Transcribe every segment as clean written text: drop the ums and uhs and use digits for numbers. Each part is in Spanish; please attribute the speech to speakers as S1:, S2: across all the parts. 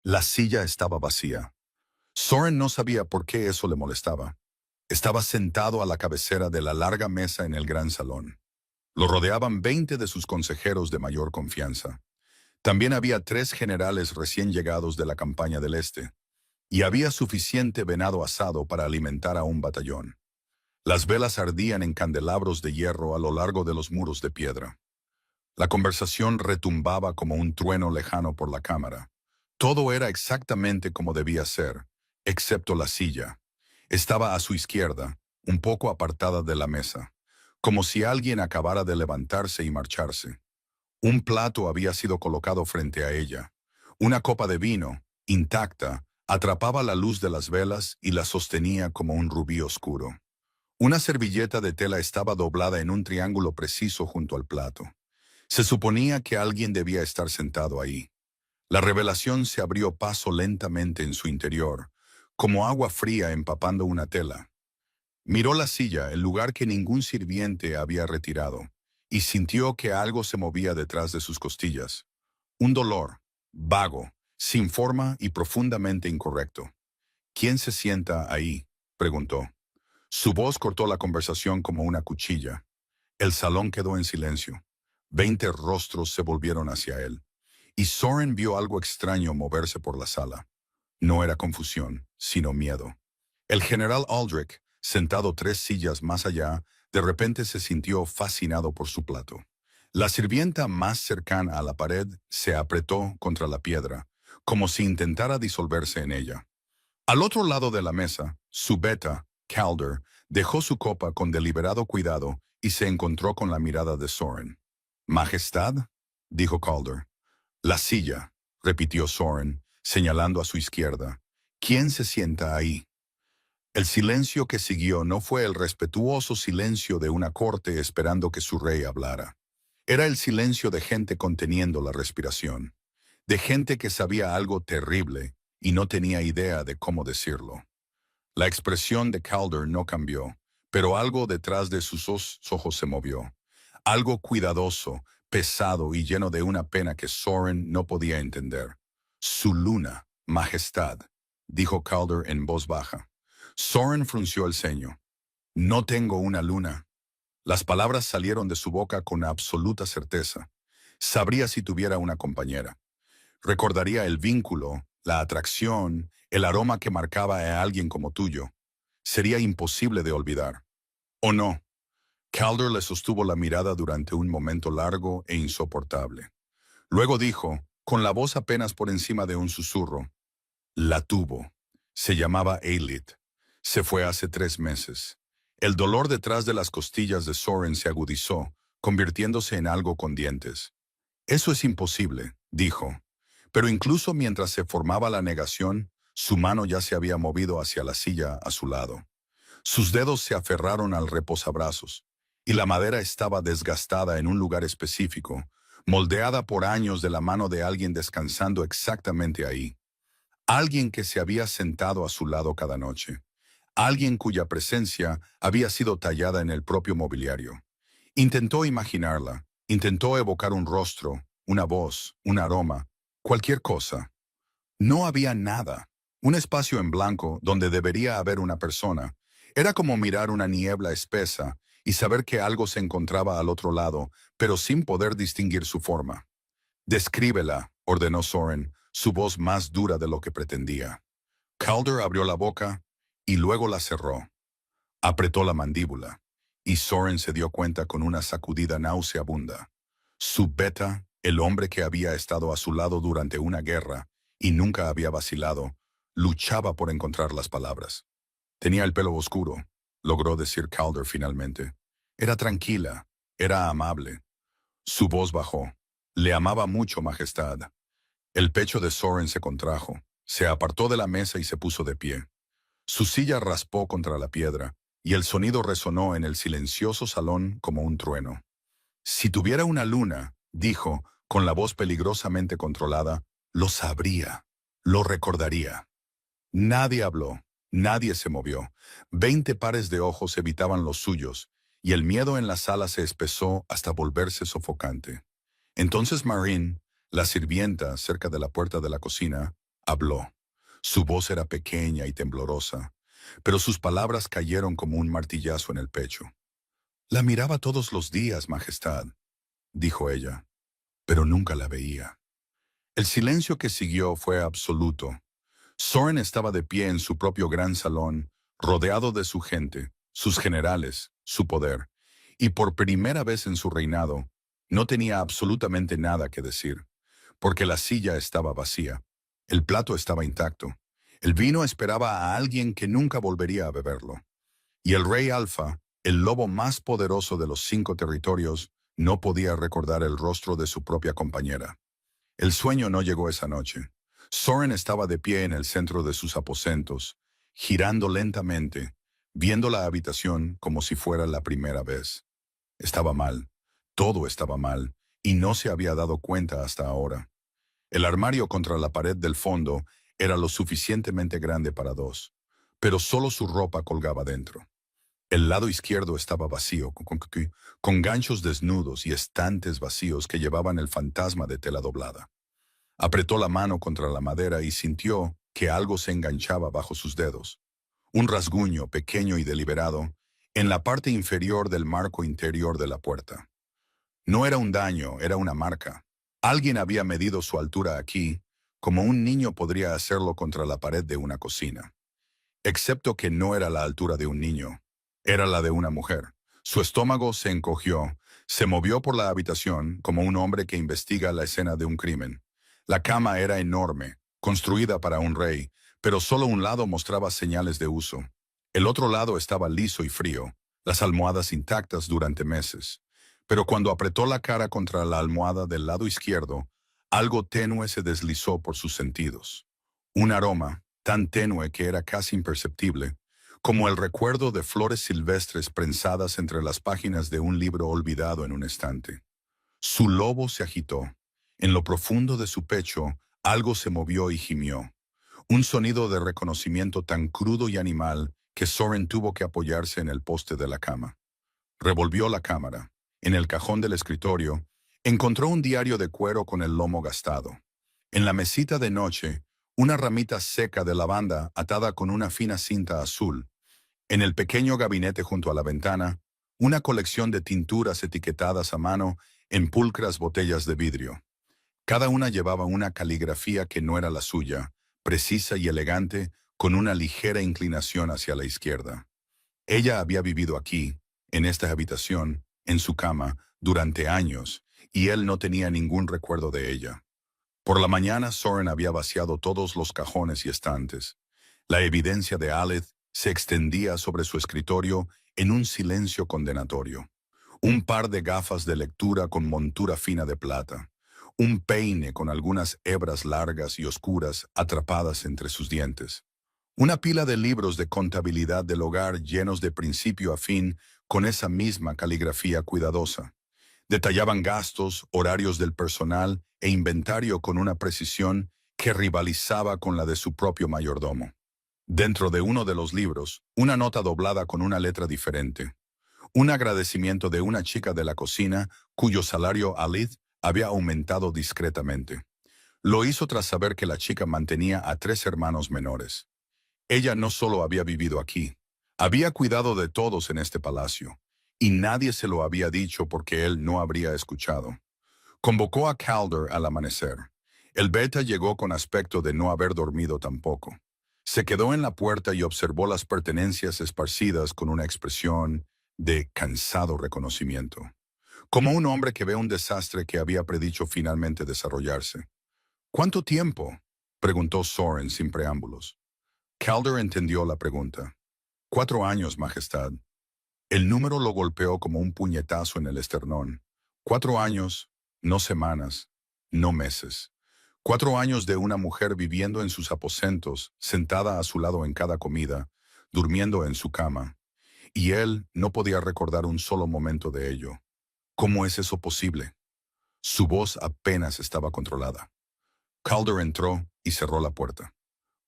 S1: La silla estaba vacía. Soren no sabía por qué eso le molestaba. Estaba sentado a la cabecera de la larga mesa en el gran salón. Lo rodeaban 20 de sus consejeros de mayor confianza. También había 3 generales recién llegados de la campaña del Este, y había suficiente venado asado para alimentar a un batallón. Las velas ardían en candelabros de hierro a lo largo de los muros de piedra. La conversación retumbaba como un trueno lejano por la cámara. Todo era exactamente como debía ser, excepto la silla. Estaba a su izquierda, un poco apartada de la mesa, como si alguien acabara de levantarse y marcharse. Un plato había sido colocado frente a ella. Una copa de vino, intacta, atrapaba la luz de las velas y la sostenía como un rubí oscuro. Una servilleta de tela estaba doblada en un triángulo preciso junto al plato. Se suponía que alguien debía estar sentado ahí. La revelación se abrió paso lentamente en su interior, como agua fría empapando una tela. Miró la silla, el lugar que ningún sirviente había retirado, y sintió que algo se movía detrás de sus costillas. Un dolor, vago, sin forma y profundamente incorrecto. ¿Quién se sienta ahí?, preguntó. Su voz cortó la conversación como una cuchilla. El salón quedó en silencio. 20 rostros se volvieron hacia él, y Soren vio algo extraño moverse por la sala. No era confusión, sino miedo. El general Aldrich, sentado 3 sillas más allá, de repente se sintió fascinado por su plato. La sirvienta más cercana a la pared se apretó contra la piedra, como si intentara disolverse en ella. Al otro lado de la mesa, su beta, Calder, dejó su copa con deliberado cuidado y se encontró con la mirada de Soren. «¿Majestad?», dijo Calder. «La silla», repitió Soren, señalando a su izquierda. «¿Quién se sienta ahí?». El silencio que siguió no fue el respetuoso silencio de una corte esperando que su rey hablara. Era el silencio de gente conteniendo la respiración, de gente que sabía algo terrible y no tenía idea de cómo decirlo. La expresión de Calder no cambió, pero algo detrás de sus ojos se movió. Algo cuidadoso, pesado y lleno de una pena que Soren no podía entender. «Su luna, majestad», dijo Calder en voz baja. Soren frunció el ceño. «No tengo una luna». Las palabras salieron de su boca con absoluta certeza. Sabría si tuviera una compañera. Recordaría el vínculo, la atracción, el aroma que marcaba a alguien como tuyo. Sería imposible de olvidar. ¿O no? Calder le sostuvo la mirada durante un momento largo e insoportable. Luego dijo, con la voz apenas por encima de un susurro, «La tuvo. Se llamaba Eilith. Se fue hace 3 meses». El dolor detrás de las costillas de Soren se agudizó, convirtiéndose en algo con dientes. «Eso es imposible», dijo. Pero incluso mientras se formaba la negación, su mano ya se había movido hacia la silla a su lado. Sus dedos se aferraron al reposabrazos, y la madera estaba desgastada en un lugar específico, moldeada por años de la mano de alguien descansando exactamente ahí. Alguien que se había sentado a su lado cada noche. Alguien cuya presencia había sido tallada en el propio mobiliario. Intentó imaginarla, intentó evocar un rostro, una voz, un aroma, cualquier cosa. No había nada. Un espacio en blanco donde debería haber una persona. Era como mirar una niebla espesa y saber que algo se encontraba al otro lado, pero sin poder distinguir su forma. «Descríbela», ordenó Soren, su voz más dura de lo que pretendía. Calder abrió la boca y luego la cerró. Apretó la mandíbula, y Soren se dio cuenta con una sacudida nauseabunda. Su beta, el hombre que había estado a su lado durante una guerra y nunca había vacilado, luchaba por encontrar las palabras. Tenía el pelo oscuro, logró decir Calder finalmente. Era tranquila, era amable. Su voz bajó. «Le amaba mucho, majestad». El pecho de Soren se contrajo, se apartó de la mesa y se puso de pie. Su silla raspó contra la piedra, y el sonido resonó en el silencioso salón como un trueno. «Si tuviera una luna», dijo, con la voz peligrosamente controlada, «lo sabría, lo recordaría». Nadie habló, nadie se movió. 20 pares de ojos evitaban los suyos, y el miedo en la sala se espesó hasta volverse sofocante. Entonces Marine, la sirvienta cerca de la puerta de la cocina, Habló. Su voz era pequeña y temblorosa, pero sus palabras cayeron como un martillazo en el pecho. La miraba todos los días, Majestad, dijo ella, pero nunca la veía. El silencio que siguió fue absoluto. Soren estaba de pie en su propio gran salón, rodeado de su gente, sus generales, su poder, y por primera vez en su reinado, no tenía absolutamente nada que decir, porque la silla estaba vacía, el plato estaba intacto, el vino esperaba a alguien que nunca volvería a beberlo, y el rey Alfa, el lobo más poderoso de los 5 territorios, no podía recordar el rostro de su propia compañera. El sueño no llegó esa noche. Soren estaba de pie en el centro de sus aposentos, girando lentamente, viendo la habitación como si fuera la primera vez. Estaba mal, todo estaba mal, y no se había dado cuenta hasta ahora. El armario contra la pared del fondo era lo suficientemente grande para 2, pero solo su ropa colgaba dentro. El lado izquierdo estaba vacío, con ganchos desnudos y estantes vacíos que llevaban el fantasma de tela doblada. Apretó la mano contra la madera y sintió que algo se enganchaba bajo sus dedos. Un rasguño pequeño y deliberado en la parte inferior del marco interior de la puerta. No era un daño, era una marca. Alguien había medido su altura aquí, como un niño podría hacerlo contra la pared de una cocina. Excepto que no era la altura de un niño, era la de una mujer. Su estómago se encogió, se movió por la habitación como un hombre que investiga la escena de un crimen. La cama era enorme, construida para un rey, pero solo un lado mostraba señales de uso. El otro lado estaba liso y frío, las almohadas intactas durante meses. Pero cuando apretó la cara contra la almohada del lado izquierdo, algo tenue se deslizó por sus sentidos. Un aroma, tan tenue que era casi imperceptible, como el recuerdo de flores silvestres prensadas entre las páginas de un libro olvidado en un estante. Su lobo se agitó. En lo profundo de su pecho, algo se movió y gimió. Un sonido de reconocimiento tan crudo y animal que Soren tuvo que apoyarse en el poste de la cama. Revolvió la cámara. En el cajón del escritorio, encontró un diario de cuero con el lomo gastado. En la mesita de noche, una ramita seca de lavanda atada con una fina cinta azul. En el pequeño gabinete junto a la ventana, una colección de tinturas etiquetadas a mano en pulcras botellas de vidrio. Cada una llevaba una caligrafía que no era la suya, precisa y elegante, con una ligera inclinación hacia la izquierda. Ella había vivido aquí, en esta habitación, en su cama, durante años, y él no tenía ningún recuerdo de ella. Por la mañana Soren había vaciado todos los cajones y estantes. La evidencia de Aled se extendía sobre su escritorio en un silencio condenatorio. Un par de gafas de lectura con montura fina de plata. Un peine con algunas hebras largas y oscuras atrapadas entre sus dientes. Una pila de libros de contabilidad del hogar llenos de principio a fin con esa misma caligrafía cuidadosa. Detallaban gastos, horarios del personal e inventario con una precisión que rivalizaba con la de su propio mayordomo. Dentro de uno de los libros, una nota doblada con una letra diferente. Un agradecimiento de una chica de la cocina cuyo salario Alid había aumentado discretamente. Lo hizo tras saber que la chica mantenía a 3 hermanos menores. Ella no solo había vivido aquí, había cuidado de todos en este palacio, y nadie se lo había dicho porque él no habría escuchado. Convocó a Calder al amanecer. El beta llegó con aspecto de no haber dormido tampoco. Se quedó en la puerta y observó las pertenencias esparcidas con una expresión de cansado reconocimiento. Como un hombre que ve un desastre que había predicho finalmente desarrollarse. ¿Cuánto tiempo?, preguntó Soren sin preámbulos. Calder entendió la pregunta. 4 años, Majestad. El número lo golpeó como un puñetazo en el esternón. 4 años, no semanas, no meses. 4 años de una mujer viviendo en sus aposentos, sentada a su lado en cada comida, durmiendo en su cama. Y él no podía recordar un solo momento de ello. ¿Cómo es eso posible? Su voz apenas estaba controlada. Calder entró y cerró la puerta.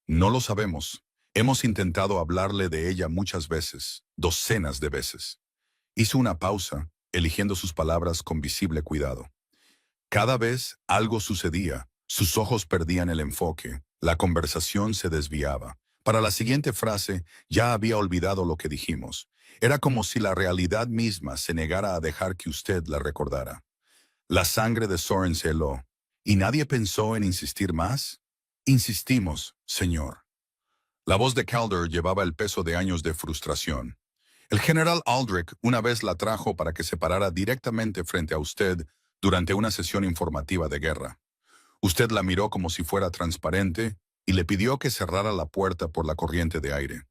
S1: No lo sabemos. Hemos intentado hablarle de ella muchas veces, docenas de veces. Hizo una pausa, eligiendo sus palabras con visible cuidado. Cada vez algo sucedía, sus ojos perdían el enfoque, La conversación se desviaba. Para la siguiente frase, ya había olvidado lo que dijimos. Era como si la realidad misma se negara a dejar que usted la recordara. La sangre de Soren se heló. ¿Y nadie pensó en insistir más? Insistimos, señor. La voz de Calder llevaba el peso de años de frustración. El general Aldrich una vez la trajo para que se parara directamente frente a usted durante una sesión informativa de guerra. Usted la miró como si fuera transparente y le pidió que cerrara la puerta por la corriente de aire.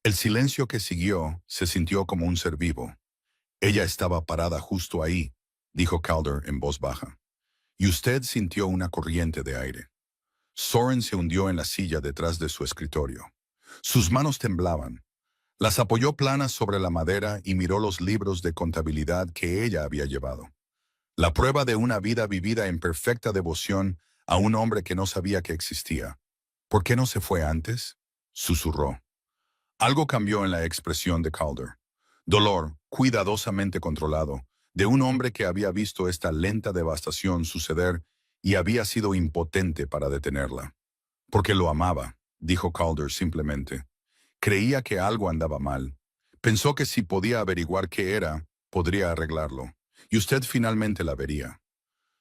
S1: El silencio que siguió se sintió como un ser vivo. Ella estaba parada justo ahí, dijo Calder en voz baja. Y usted sintió una corriente de aire. Soren se hundió en la silla detrás de su escritorio. Sus manos temblaban. Las apoyó planas sobre la madera y miró los libros de contabilidad que ella había llevado. La prueba de una vida vivida en perfecta devoción a un hombre que no sabía que existía. ¿Por qué no se fue antes? Susurró. Algo cambió en la expresión de Calder. Dolor, cuidadosamente controlado, de un hombre que había visto esta lenta devastación suceder y había sido impotente para detenerla. Porque lo amaba, dijo Calder simplemente. Creía que algo andaba mal. Pensó que si podía averiguar qué era, podría arreglarlo. Y usted finalmente la vería.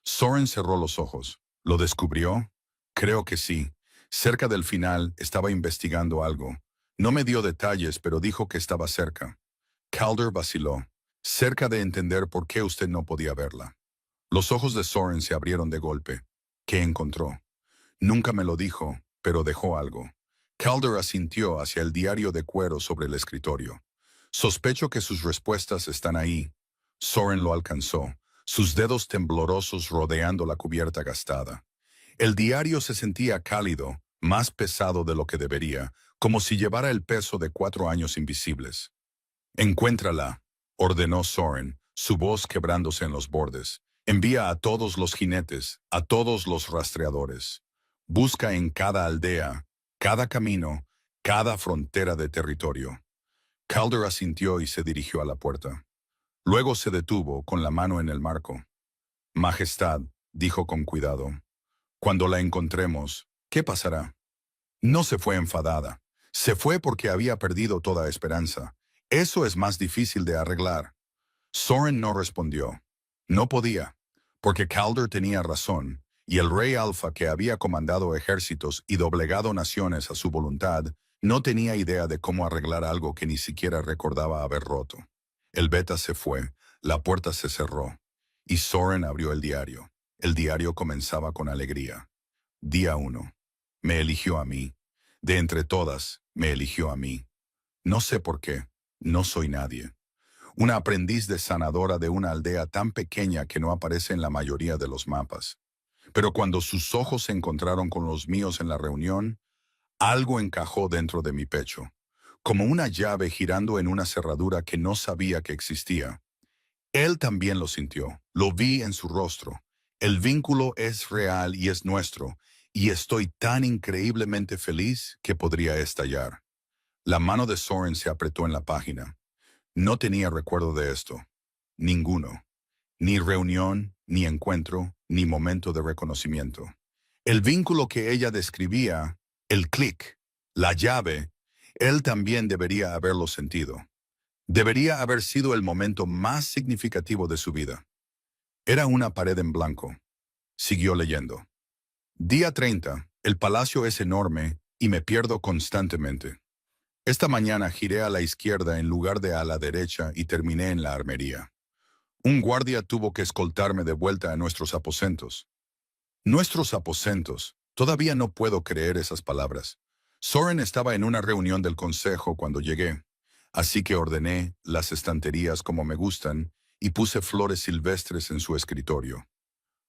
S1: Soren cerró los ojos. ¿Lo descubrió? Creo que sí. Cerca del final estaba investigando algo. No me dio detalles, pero dijo que estaba cerca. Calder vaciló, cerca de entender por qué usted no podía verla. Los ojos de Soren se abrieron de golpe. ¿Qué encontró? Nunca me lo dijo, pero dejó algo. Calder asintió hacia el diario de cuero sobre el escritorio. Sospecho que sus respuestas están ahí. Soren lo alcanzó, sus dedos temblorosos rodeando la cubierta gastada. El diario se sentía cálido, más pesado de lo que debería, como si llevara el peso de 4 años invisibles. Encuéntrala, ordenó Soren, su voz quebrándose en los bordes. Envía a todos los jinetes, a todos los rastreadores. Busca en cada aldea, cada camino, cada frontera de territorio. Calder asintió y se dirigió a la puerta. Luego se detuvo con la mano en el marco. Majestad, dijo con cuidado, cuando la encontremos, ¿qué pasará? No se fue enfadada. Se fue porque había perdido toda esperanza. Eso es más difícil de arreglar. Soren no respondió. No podía, porque Calder tenía razón, y el rey Alfa, que había comandado ejércitos y doblegado naciones a su voluntad, no tenía idea de cómo arreglar algo que ni siquiera recordaba haber roto. El beta se fue, la puerta se cerró, y Soren abrió el diario. El diario comenzaba con alegría. Día 1. Me eligió a mí. De entre todas, me eligió a mí. No sé por qué. No soy nadie. Una aprendiz de sanadora de una aldea tan pequeña que no aparece en la mayoría de los mapas. Pero cuando sus ojos se encontraron con los míos en la reunión, algo encajó dentro de mi pecho, como una llave girando en una cerradura que no sabía que existía. Él también lo sintió, lo vi en su rostro. El vínculo es real y es nuestro, y estoy tan increíblemente feliz que podría estallar. La mano de Soren se apretó en la página. No tenía recuerdo de esto. Ninguno. Ni reunión, ni encuentro, ni momento de reconocimiento. El vínculo que ella describía, el clic, la llave, él también debería haberlo sentido. Debería haber sido el momento más significativo de su vida. Era una pared en blanco. Siguió leyendo. Día 30. El palacio es enorme y me pierdo constantemente. Esta mañana giré a la izquierda en lugar de a la derecha y terminé en la armería. Un guardia tuvo que escoltarme de vuelta a nuestros aposentos. Nuestros aposentos. Todavía no puedo creer esas palabras. Soren estaba en una reunión del consejo cuando llegué, así que ordené las estanterías como me gustan y puse flores silvestres en su escritorio.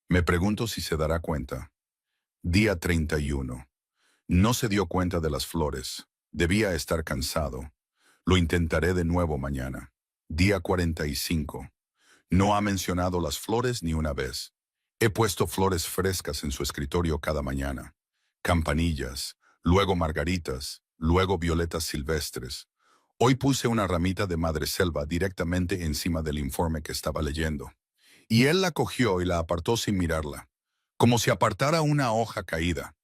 S1: Me pregunto si se dará cuenta. Día 31. No se dio cuenta de las flores. Debía estar cansado. Lo intentaré de nuevo mañana. Día 45. No ha mencionado las flores ni una vez. He puesto flores frescas en su escritorio cada mañana. Campanillas, luego margaritas, luego violetas silvestres. Hoy puse una ramita de madreselva directamente encima del informe que estaba leyendo. Y él la cogió y la apartó sin mirarla, como si apartara una hoja caída.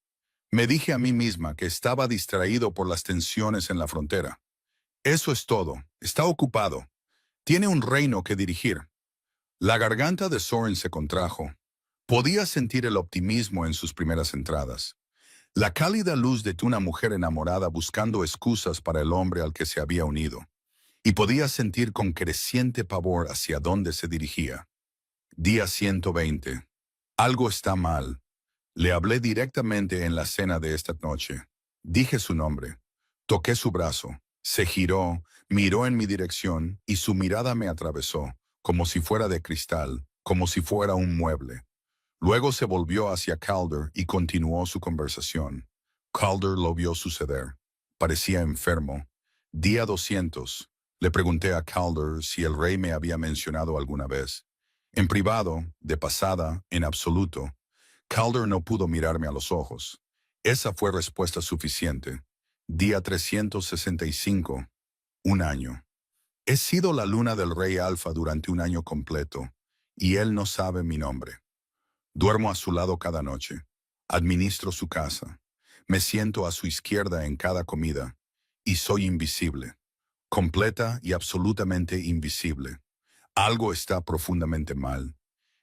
S1: Me dije a mí misma que estaba distraído por las tensiones en la frontera. Eso es todo. Está ocupado. Tiene un reino que dirigir. La garganta de Soren se contrajo. Podía sentir el optimismo en sus primeras entradas. La cálida luz de una mujer enamorada buscando excusas para el hombre al que se había unido. Y podía sentir con creciente pavor hacia dónde se dirigía. Día 120. Algo está mal. Le hablé directamente en la cena de esta noche. Dije su nombre. Toqué su brazo. Se giró, miró en mi dirección y su mirada me atravesó, como si fuera de cristal, como si fuera un mueble. Luego se volvió hacia Calder y continuó su conversación. Calder lo vio suceder. Parecía enfermo. Día 200. Le pregunté a Calder si el rey me había mencionado alguna vez. En privado, de pasada, en absoluto. Calder no pudo mirarme a los ojos. Esa fue respuesta suficiente. Día 365. Un año. He sido la luna del rey Alfa durante un año completo, y él no sabe mi nombre. Duermo a su lado cada noche. Administro su casa. Me siento a su izquierda en cada comida. Y soy invisible. Completa y absolutamente invisible. Algo está profundamente mal.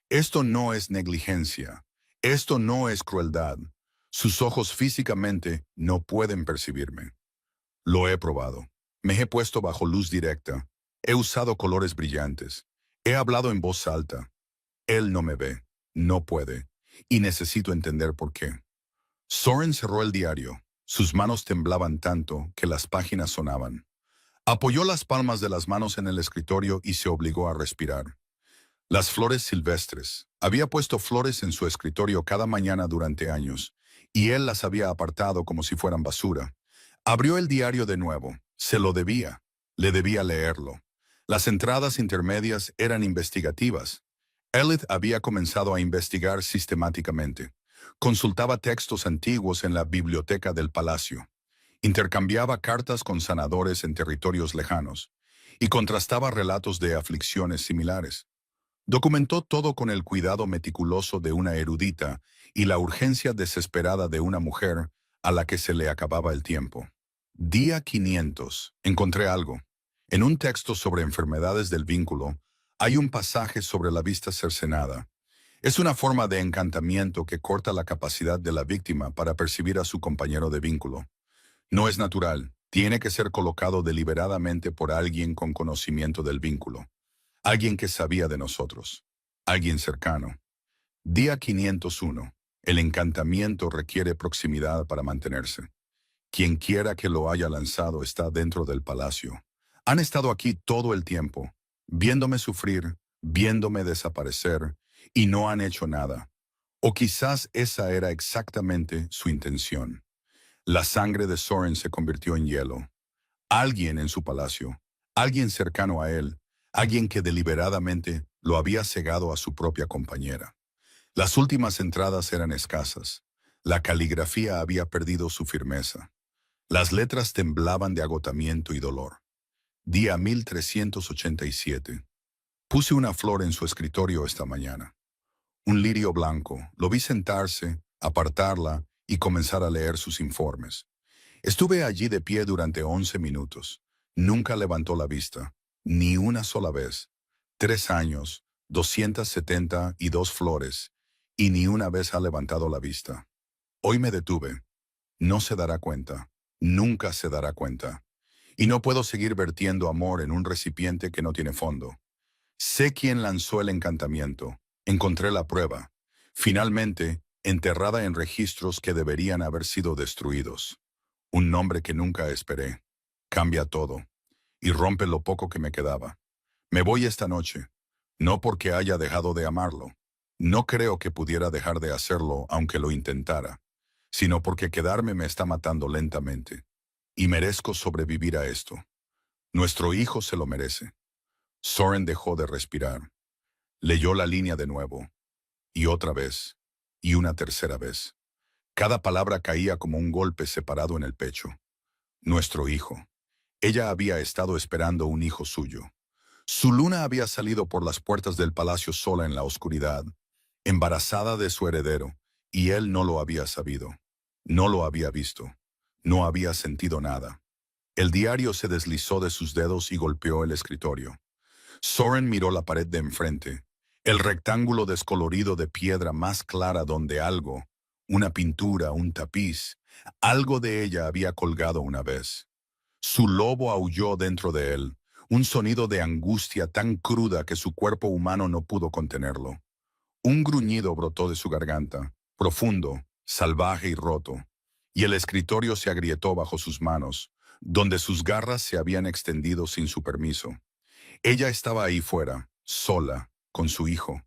S1: Esto no es negligencia. Esto no es crueldad. Sus ojos físicamente no pueden percibirme. Lo he probado. Me he puesto bajo luz directa. He usado colores brillantes. He hablado en voz alta. Él no me ve. No puede. Y necesito entender por qué. Soren cerró el diario. Sus manos temblaban tanto que las páginas sonaban. Apoyó las palmas de las manos en el escritorio y se obligó a respirar. Las flores silvestres. Había puesto flores en su escritorio cada mañana durante años, y él las había apartado como si fueran basura. Abrió el diario de nuevo. Se lo debía. Le debía leerlo. Las entradas intermedias eran investigativas. Elliot había comenzado a investigar sistemáticamente. Consultaba textos antiguos en la biblioteca del palacio. Intercambiaba cartas con sanadores en territorios lejanos. Y contrastaba relatos de aflicciones similares. Documentó todo con el cuidado meticuloso de una erudita y la urgencia desesperada de una mujer a la que se le acababa el tiempo. Día 500. Encontré algo. En un texto sobre enfermedades del vínculo, hay un pasaje sobre la vista cercenada. Es una forma de encantamiento que corta la capacidad de la víctima para percibir a su compañero de vínculo. No es natural, tiene que ser colocado deliberadamente por alguien con conocimiento del vínculo. Alguien que sabía de nosotros. Alguien cercano. Día 501. El encantamiento requiere proximidad para mantenerse. Quien quiera que lo haya lanzado está dentro del palacio. Han estado aquí todo el tiempo, viéndome sufrir, viéndome desaparecer, y no han hecho nada. O quizás esa era exactamente su intención. La sangre de Soren se convirtió en hielo. Alguien en su palacio, alguien cercano a él, alguien que deliberadamente lo había cegado a su propia compañera. Las últimas entradas eran escasas. La caligrafía había perdido su firmeza. Las letras temblaban de agotamiento y dolor. Día 1387. Puse una flor en su escritorio esta mañana. Un lirio blanco. Lo vi sentarse, apartarla y comenzar a leer sus informes. Estuve allí de pie durante 11 minutos. Nunca levantó la vista. Ni una sola vez. 3 años, 272 flores, y ni una vez ha levantado la vista. Hoy me detuve. No se dará cuenta. Nunca se dará cuenta. Y no puedo seguir vertiendo amor en un recipiente que no tiene fondo. Sé quién lanzó el encantamiento. Encontré la prueba. Finalmente, enterrada en registros que deberían haber sido destruidos. Un nombre que nunca esperé. Cambia todo. Y rompe lo poco que me quedaba. Me voy esta noche. No porque haya dejado de amarlo. No creo que pudiera dejar de hacerlo aunque lo intentara. Sino porque quedarme me está matando lentamente. Y merezco sobrevivir a esto. Nuestro hijo se lo merece. Soren dejó de respirar. Leyó la línea de nuevo. Y otra vez. Y una tercera vez. Cada palabra caía como un golpe separado en el pecho. Nuestro hijo. Ella había estado esperando un hijo suyo. Su luna había salido por las puertas del palacio sola en la oscuridad, embarazada de su heredero, y él no lo había sabido. No lo había visto. No había sentido nada. El diario se deslizó de sus dedos y golpeó el escritorio. Soren miró la pared de enfrente, el rectángulo descolorido de piedra más clara donde algo, una pintura, un tapiz, algo de ella había colgado una vez. Su lobo aulló dentro de él, un sonido de angustia tan cruda que su cuerpo humano no pudo contenerlo. Un gruñido brotó de su garganta, profundo, salvaje y roto, y el escritorio se agrietó bajo sus manos, donde sus garras se habían extendido sin su permiso. Ella estaba ahí fuera, sola, con su hijo,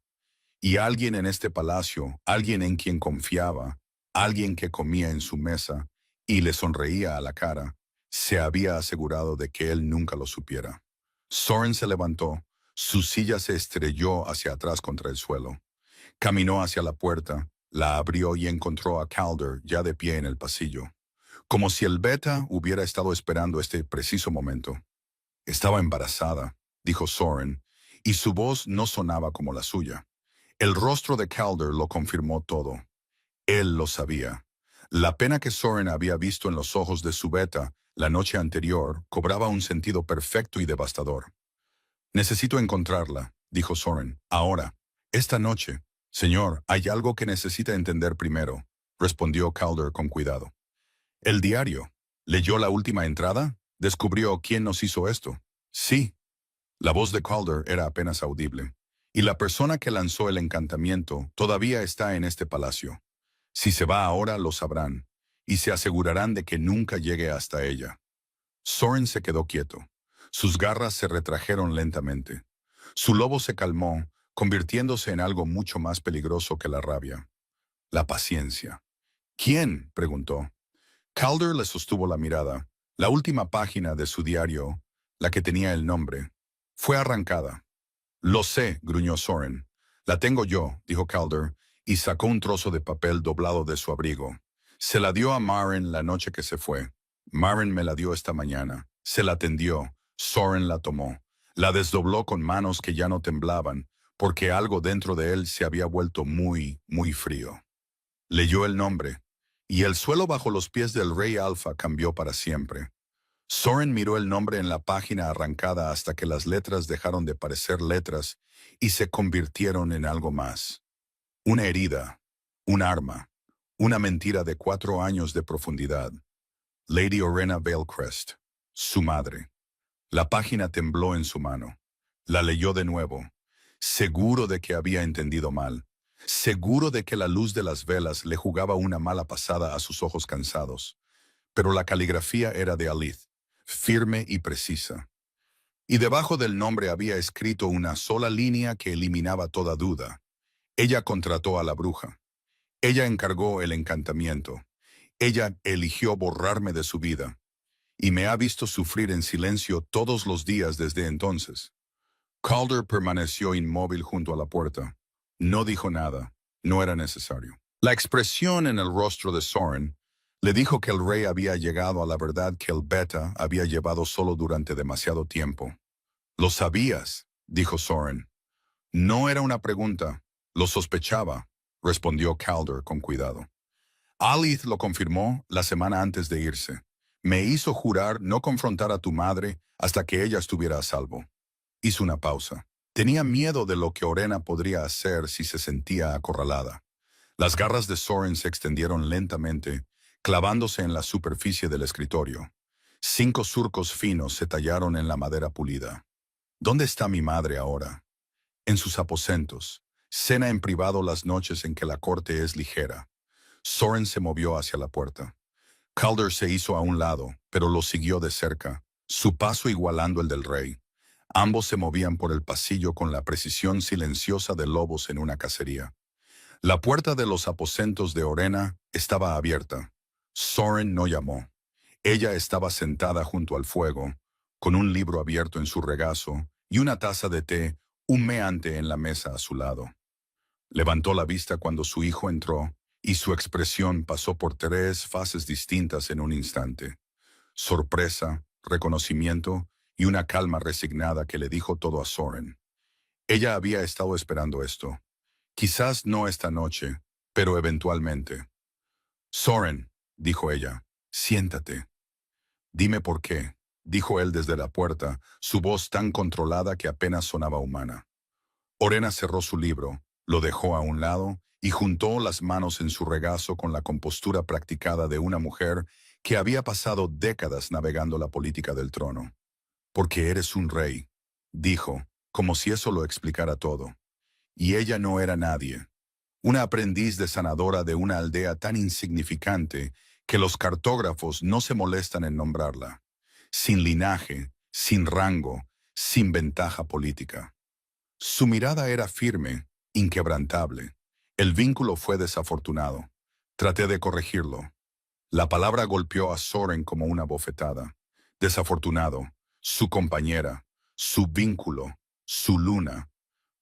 S1: y alguien en este palacio, alguien en quien confiaba, alguien que comía en su mesa y le sonreía a la cara, se había asegurado de que él nunca lo supiera. Soren se levantó, su silla se estrelló hacia atrás contra el suelo. Caminó hacia la puerta, la abrió y encontró a Calder ya de pie en el pasillo, como si el beta hubiera estado esperando este preciso momento. Estaba embarazada, dijo Soren, y su voz no sonaba como la suya. El rostro de Calder lo confirmó todo. Él lo sabía. La pena que Soren había visto en los ojos de su beta la noche anterior cobraba un sentido perfecto y devastador. Necesito encontrarla, dijo Soren. Ahora, esta noche. Señor, hay algo que necesita entender primero, respondió Calder con cuidado. El diario. ¿Leyó la última entrada? ¿Descubrió quién nos hizo esto? Sí. La voz de Calder era apenas audible. Y la persona que lanzó el encantamiento todavía está en este palacio. Si se va ahora, lo sabrán, y se asegurarán de que nunca llegue hasta ella. Soren se quedó quieto. Sus garras se retrajeron lentamente. Su lobo se calmó, convirtiéndose en algo mucho más peligroso que la rabia. La paciencia. ¿Quién?, preguntó. Calder le sostuvo la mirada. La última página de su diario, la que tenía el nombre, fue arrancada. Lo sé, gruñó Soren. La tengo yo, dijo Calder, y sacó un trozo de papel doblado de su abrigo. Se la dio a Maren la noche que se fue. Maren me la dio esta mañana. Se la tendió. Soren la tomó. La desdobló con manos que ya no temblaban, porque algo dentro de él se había vuelto muy, muy frío. Leyó el nombre, y el suelo bajo los pies del rey Alfa cambió para siempre. Soren miró el nombre en la página arrancada hasta que las letras dejaron de parecer letras y se convirtieron en algo más. Una herida, un arma, una mentira de 4 años de profundidad. Lady Orena Valecrest, su madre. La página tembló en su mano. La leyó de nuevo, seguro de que había entendido mal, seguro de que la luz de las velas le jugaba una mala pasada a sus ojos cansados. Pero la caligrafía era de Alith, firme y precisa. Y debajo del nombre había escrito una sola línea que eliminaba toda duda. Ella contrató a la bruja. Ella encargó el encantamiento. Ella eligió borrarme de su vida. Y me ha visto sufrir en silencio todos los días desde entonces. Calder permaneció inmóvil junto a la puerta. No dijo nada. No era necesario. La expresión en el rostro de Soren le dijo que el rey había llegado a la verdad que el beta había llevado solo durante demasiado tiempo. «Lo sabías», dijo Soren. No era una pregunta. Lo sospechaba, respondió Calder con cuidado. Alith lo confirmó la semana antes de irse. Me hizo jurar no confrontar a tu madre hasta que ella estuviera a salvo. Hizo una pausa. Tenía miedo de lo que Orena podría hacer si se sentía acorralada. Las garras de Soren se extendieron lentamente, clavándose en la superficie del escritorio. 5 surcos finos se tallaron en la madera pulida. ¿Dónde está mi madre ahora? En sus aposentos. Cena en privado las noches en que la corte es ligera. Soren se movió hacia la puerta. Calder se hizo a un lado, pero lo siguió de cerca, su paso igualando el del rey. Ambos se movían por el pasillo con la precisión silenciosa de lobos en una cacería. La puerta de los aposentos de Orena estaba abierta. Soren no llamó. Ella estaba sentada junto al fuego, con un libro abierto en su regazo y una taza de té humeante en la mesa a su lado. Levantó la vista cuando su hijo entró, y su expresión pasó por 3 fases distintas en un instante. Sorpresa, reconocimiento y una calma resignada que le dijo todo a Soren. Ella había estado esperando esto. Quizás no esta noche, pero eventualmente. Soren, dijo ella. Siéntate. Dime por qué, dijo él desde la puerta, su voz tan controlada que apenas sonaba humana. Orena cerró su libro, lo dejó a un lado y juntó las manos en su regazo con la compostura practicada de una mujer que había pasado décadas navegando la política del trono. Porque eres un rey, dijo, como si eso lo explicara todo. Y ella no era nadie. Una aprendiz de sanadora de una aldea tan insignificante que los cartógrafos no se molestan en nombrarla. Sin linaje, sin rango, sin ventaja política. Su mirada era firme, inquebrantable. El vínculo fue desafortunado. Traté de corregirlo. La palabra golpeó a Soren como una bofetada. Desafortunado, su compañera, su vínculo, su luna,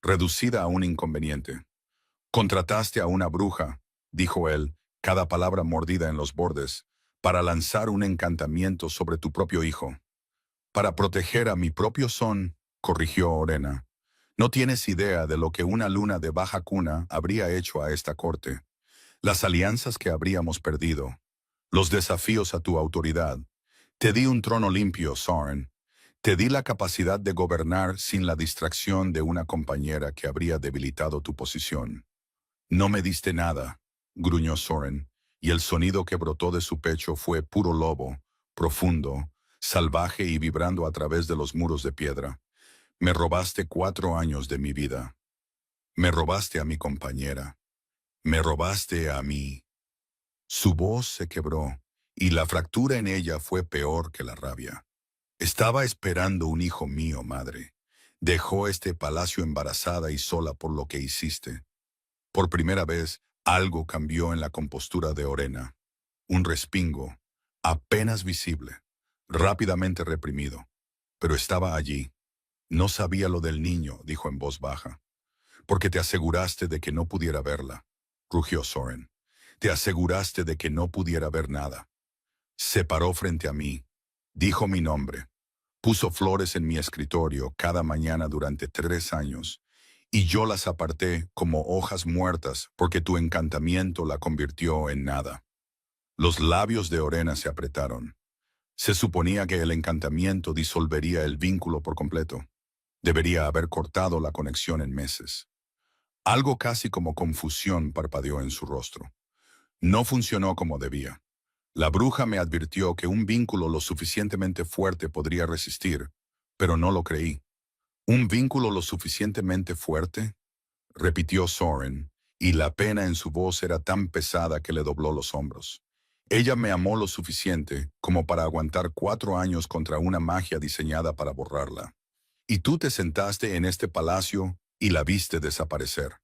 S1: reducida a un inconveniente. Contrataste a una bruja, dijo él, cada palabra mordida en los bordes, para lanzar un encantamiento sobre tu propio hijo. Para proteger a mi propio son, corrigió Orena. No tienes idea de lo que una luna de baja cuna habría hecho a esta corte. Las alianzas que habríamos perdido. Los desafíos a tu autoridad. Te di un trono limpio, Soren. Te di la capacidad de gobernar sin la distracción de una compañera que habría debilitado tu posición. No me diste nada, gruñó Soren, y el sonido que brotó de su pecho fue puro lobo, profundo, salvaje y vibrando a través de los muros de piedra. Me robaste 4 años de mi vida. Me robaste a mi compañera. Me robaste a mí. Su voz se quebró, y la fractura en ella fue peor que la rabia. Estaba esperando un hijo mío, madre. Dejó este palacio embarazada y sola por lo que hiciste. Por primera vez, algo cambió en la compostura de Orena. Un respingo, apenas visible, rápidamente reprimido. Pero estaba allí. No sabía lo del niño, dijo en voz baja. Porque te aseguraste de que no pudiera verla, rugió Soren. Te aseguraste de que no pudiera ver nada. Se paró frente a mí, dijo mi nombre, puso flores en mi escritorio cada mañana durante 3 años, y yo las aparté como hojas muertas porque tu encantamiento la convirtió en nada. Los labios de Orena se apretaron. Se suponía que el encantamiento disolvería el vínculo por completo. Debería haber cortado la conexión en meses. Algo casi como confusión parpadeó en su rostro. No funcionó como debía. La bruja me advirtió que un vínculo lo suficientemente fuerte podría resistir, pero no lo creí. ¿Un vínculo lo suficientemente fuerte? Repitió Soren, y la pena en su voz era tan pesada que le dobló los hombros. Ella me amó lo suficiente como para aguantar 4 años contra una magia diseñada para borrarla. Y tú te sentaste en este palacio y la viste desaparecer.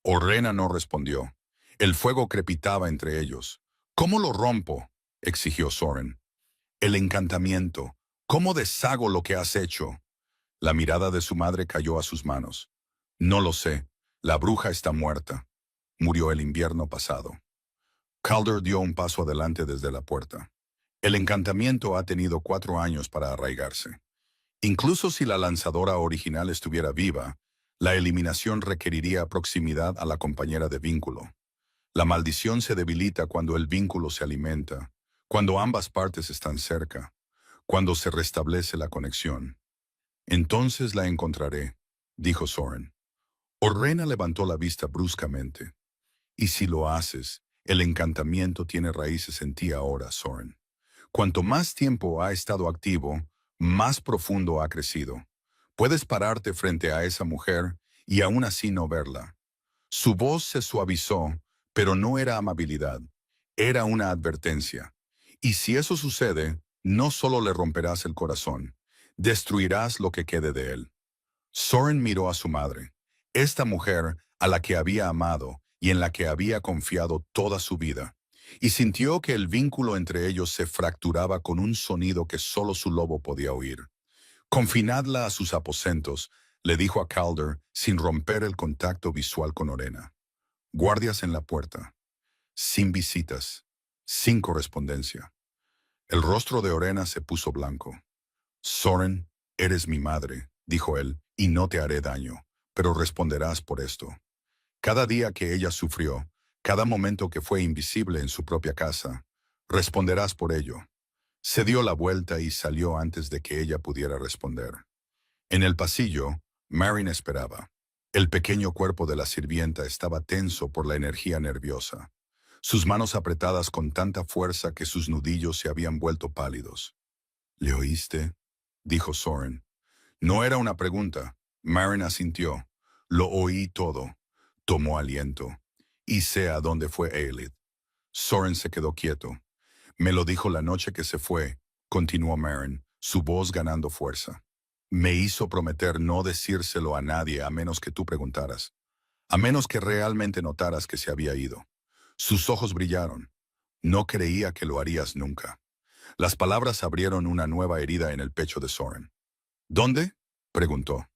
S1: Orena no respondió. El fuego crepitaba entre ellos. ¿Cómo lo rompo?, exigió Soren. El encantamiento. ¿Cómo deshago lo que has hecho? La mirada de su madre cayó a sus manos. No lo sé. La bruja está muerta. Murió el invierno pasado. Calder dio un paso adelante desde la puerta. El encantamiento ha tenido 4 años para arraigarse. Incluso si la lanzadora original estuviera viva, la eliminación requeriría proximidad a la compañera de vínculo. La maldición se debilita cuando el vínculo se alimenta, cuando ambas partes están cerca, cuando se restablece la conexión. Entonces la encontraré, dijo Soren. Orena levantó la vista bruscamente. Y si lo haces, el encantamiento tiene raíces en ti ahora, Soren. Cuanto más tiempo ha estado activo, más profundo ha crecido. Puedes pararte frente a esa mujer y aún así no verla. Su voz se suavizó, pero no era amabilidad, era una advertencia. Y si eso sucede, no solo le romperás el corazón, destruirás lo que quede de él. Soren miró a su madre, esta mujer a la que había amado y en la que había confiado toda su vida, y sintió que el vínculo entre ellos se fracturaba con un sonido que solo su lobo podía oír. Confinadla a sus aposentos, le dijo a Calder sin romper el contacto visual con Orena. Guardias en la puerta. Sin visitas. Sin correspondencia. El rostro de Orena se puso blanco. Soren, eres mi madre, dijo él, y no te haré daño, pero responderás por esto. Cada día que ella sufrió, cada momento que fue invisible en su propia casa, Responderás por ello. Se dio la vuelta y salió antes de que ella pudiera responder. En el pasillo, Marin esperaba. El pequeño cuerpo de la sirvienta estaba tenso por la energía nerviosa, sus manos apretadas con tanta fuerza que sus nudillos se habían vuelto pálidos. ¿Le oíste?, dijo Soren. No era una pregunta. Marin asintió. Lo oí todo. Tomó aliento. Y sé a dónde fue Aelith. Soren se quedó quieto. Me lo dijo la noche que se fue, continuó Marin, su voz ganando fuerza. Me hizo prometer no decírselo a nadie a menos que tú preguntaras, a menos que realmente notaras que se había ido. Sus ojos brillaron. No creía que lo harías nunca. Las palabras abrieron una nueva herida en el pecho de Soren. ¿Dónde?, preguntó.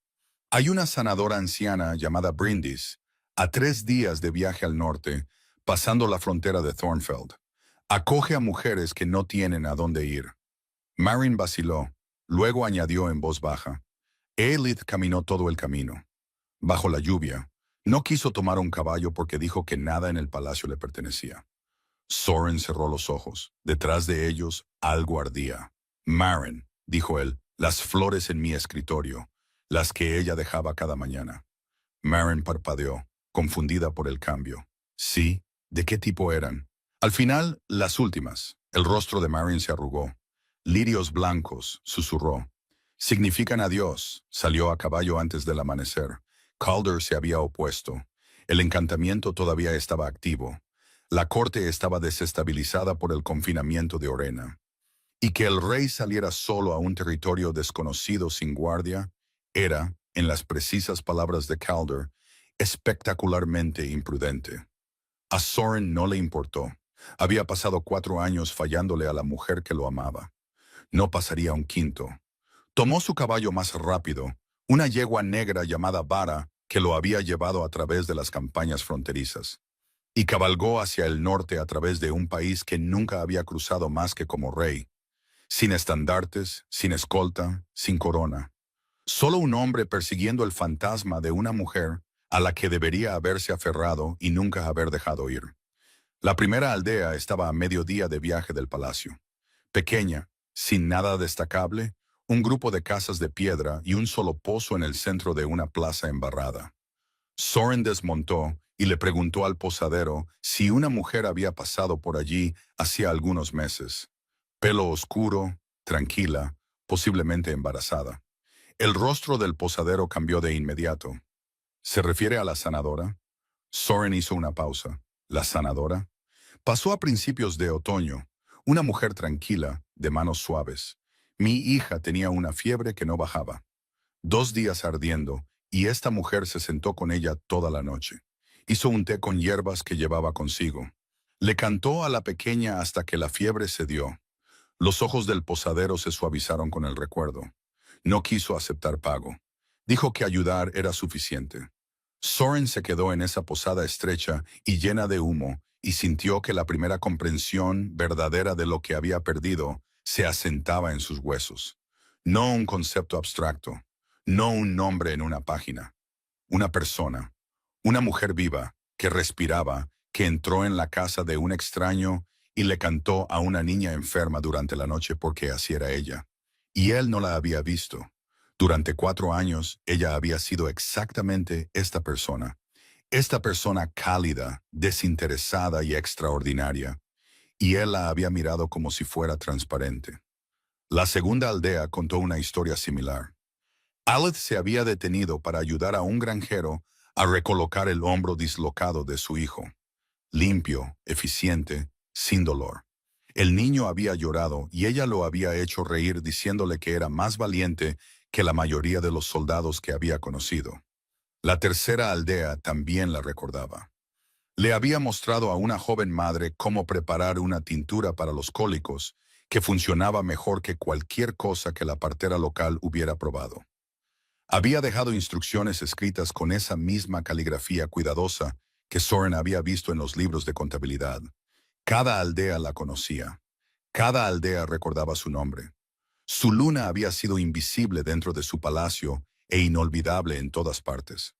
S1: Hay una sanadora anciana llamada Bryndis, a 3 días de viaje al norte, pasando la frontera de Thornfeld. Acoge a mujeres que no tienen a dónde ir. Marin vaciló, luego añadió en voz baja. Aelith caminó todo el camino. Bajo la lluvia, no quiso tomar un caballo porque dijo que nada en el palacio le pertenecía. Soren cerró los ojos. Detrás de ellos, algo ardía. Marin, dijo él, las flores en mi escritorio, las que ella dejaba cada mañana. Marin parpadeó, confundida por el cambio. Sí, ¿de qué tipo eran? Al final, las últimas. El rostro de Marin se arrugó. Lirios blancos, susurró. Significan adiós. Salió a caballo antes del amanecer. Calder se había opuesto. El encantamiento todavía estaba activo. La corte estaba desestabilizada por el confinamiento de Orena. Y que el rey saliera solo a un territorio desconocido sin guardia era, en las precisas palabras de Calder, espectacularmente imprudente. A Soren no le importó. Había pasado 4 años fallándole a la mujer que lo amaba. No pasaría un quinto. Tomó su caballo más rápido, una yegua negra llamada Vara que lo había llevado a través de las campañas fronterizas, y cabalgó hacia el norte a través de un país que nunca había cruzado más que como rey, sin estandartes, sin escolta, sin corona. Solo un hombre persiguiendo el fantasma de una mujer a la que debería haberse aferrado y nunca haber dejado ir. La primera aldea estaba a mediodía de viaje del palacio. Pequeña, sin nada destacable, un grupo de casas de piedra y un solo pozo en el centro de una plaza embarrada. Soren desmontó y le preguntó al posadero si una mujer había pasado por allí hacía algunos meses. Pelo oscuro, tranquila, posiblemente embarazada. El rostro del posadero cambió de inmediato. ¿Se refiere a la sanadora? Soren hizo una pausa. ¿La sanadora? Pasó a principios de otoño. Una mujer tranquila, de manos suaves. Mi hija tenía una fiebre que no bajaba. 2 días ardiendo, y esta mujer se sentó con ella toda la noche. Hizo un té con hierbas que llevaba consigo. Le cantó a la pequeña hasta que la fiebre cedió. Los ojos del posadero se suavizaron con el recuerdo. No quiso aceptar pago. Dijo que ayudar era suficiente. Soren se quedó en esa posada estrecha y llena de humo y sintió que la primera comprensión verdadera de lo que había perdido se asentaba en sus huesos. No un concepto abstracto, no un nombre en una página. Una persona, una mujer viva, que respiraba, que entró en la casa de un extraño y le cantó a una niña enferma durante la noche porque así era ella. Y él no la había visto. Durante 4 años, ella había sido exactamente esta persona cálida, desinteresada y extraordinaria, y él la había mirado como si fuera transparente. La segunda aldea contó una historia similar. Aelith se había detenido para ayudar a un granjero a recolocar el hombro dislocado de su hijo. Limpio, eficiente, sin dolor. El niño había llorado y ella lo había hecho reír diciéndole que era más valiente que la mayoría de los soldados que había conocido. La tercera aldea también la recordaba. Le había mostrado a una joven madre cómo preparar una tintura para los cólicos que funcionaba mejor que cualquier cosa que la partera local hubiera probado. Había dejado instrucciones escritas con esa misma caligrafía cuidadosa que Soren había visto en los libros de contabilidad. Cada aldea la conocía. Cada aldea recordaba su nombre. Su luna había sido invisible dentro de su palacio e inolvidable en todas partes.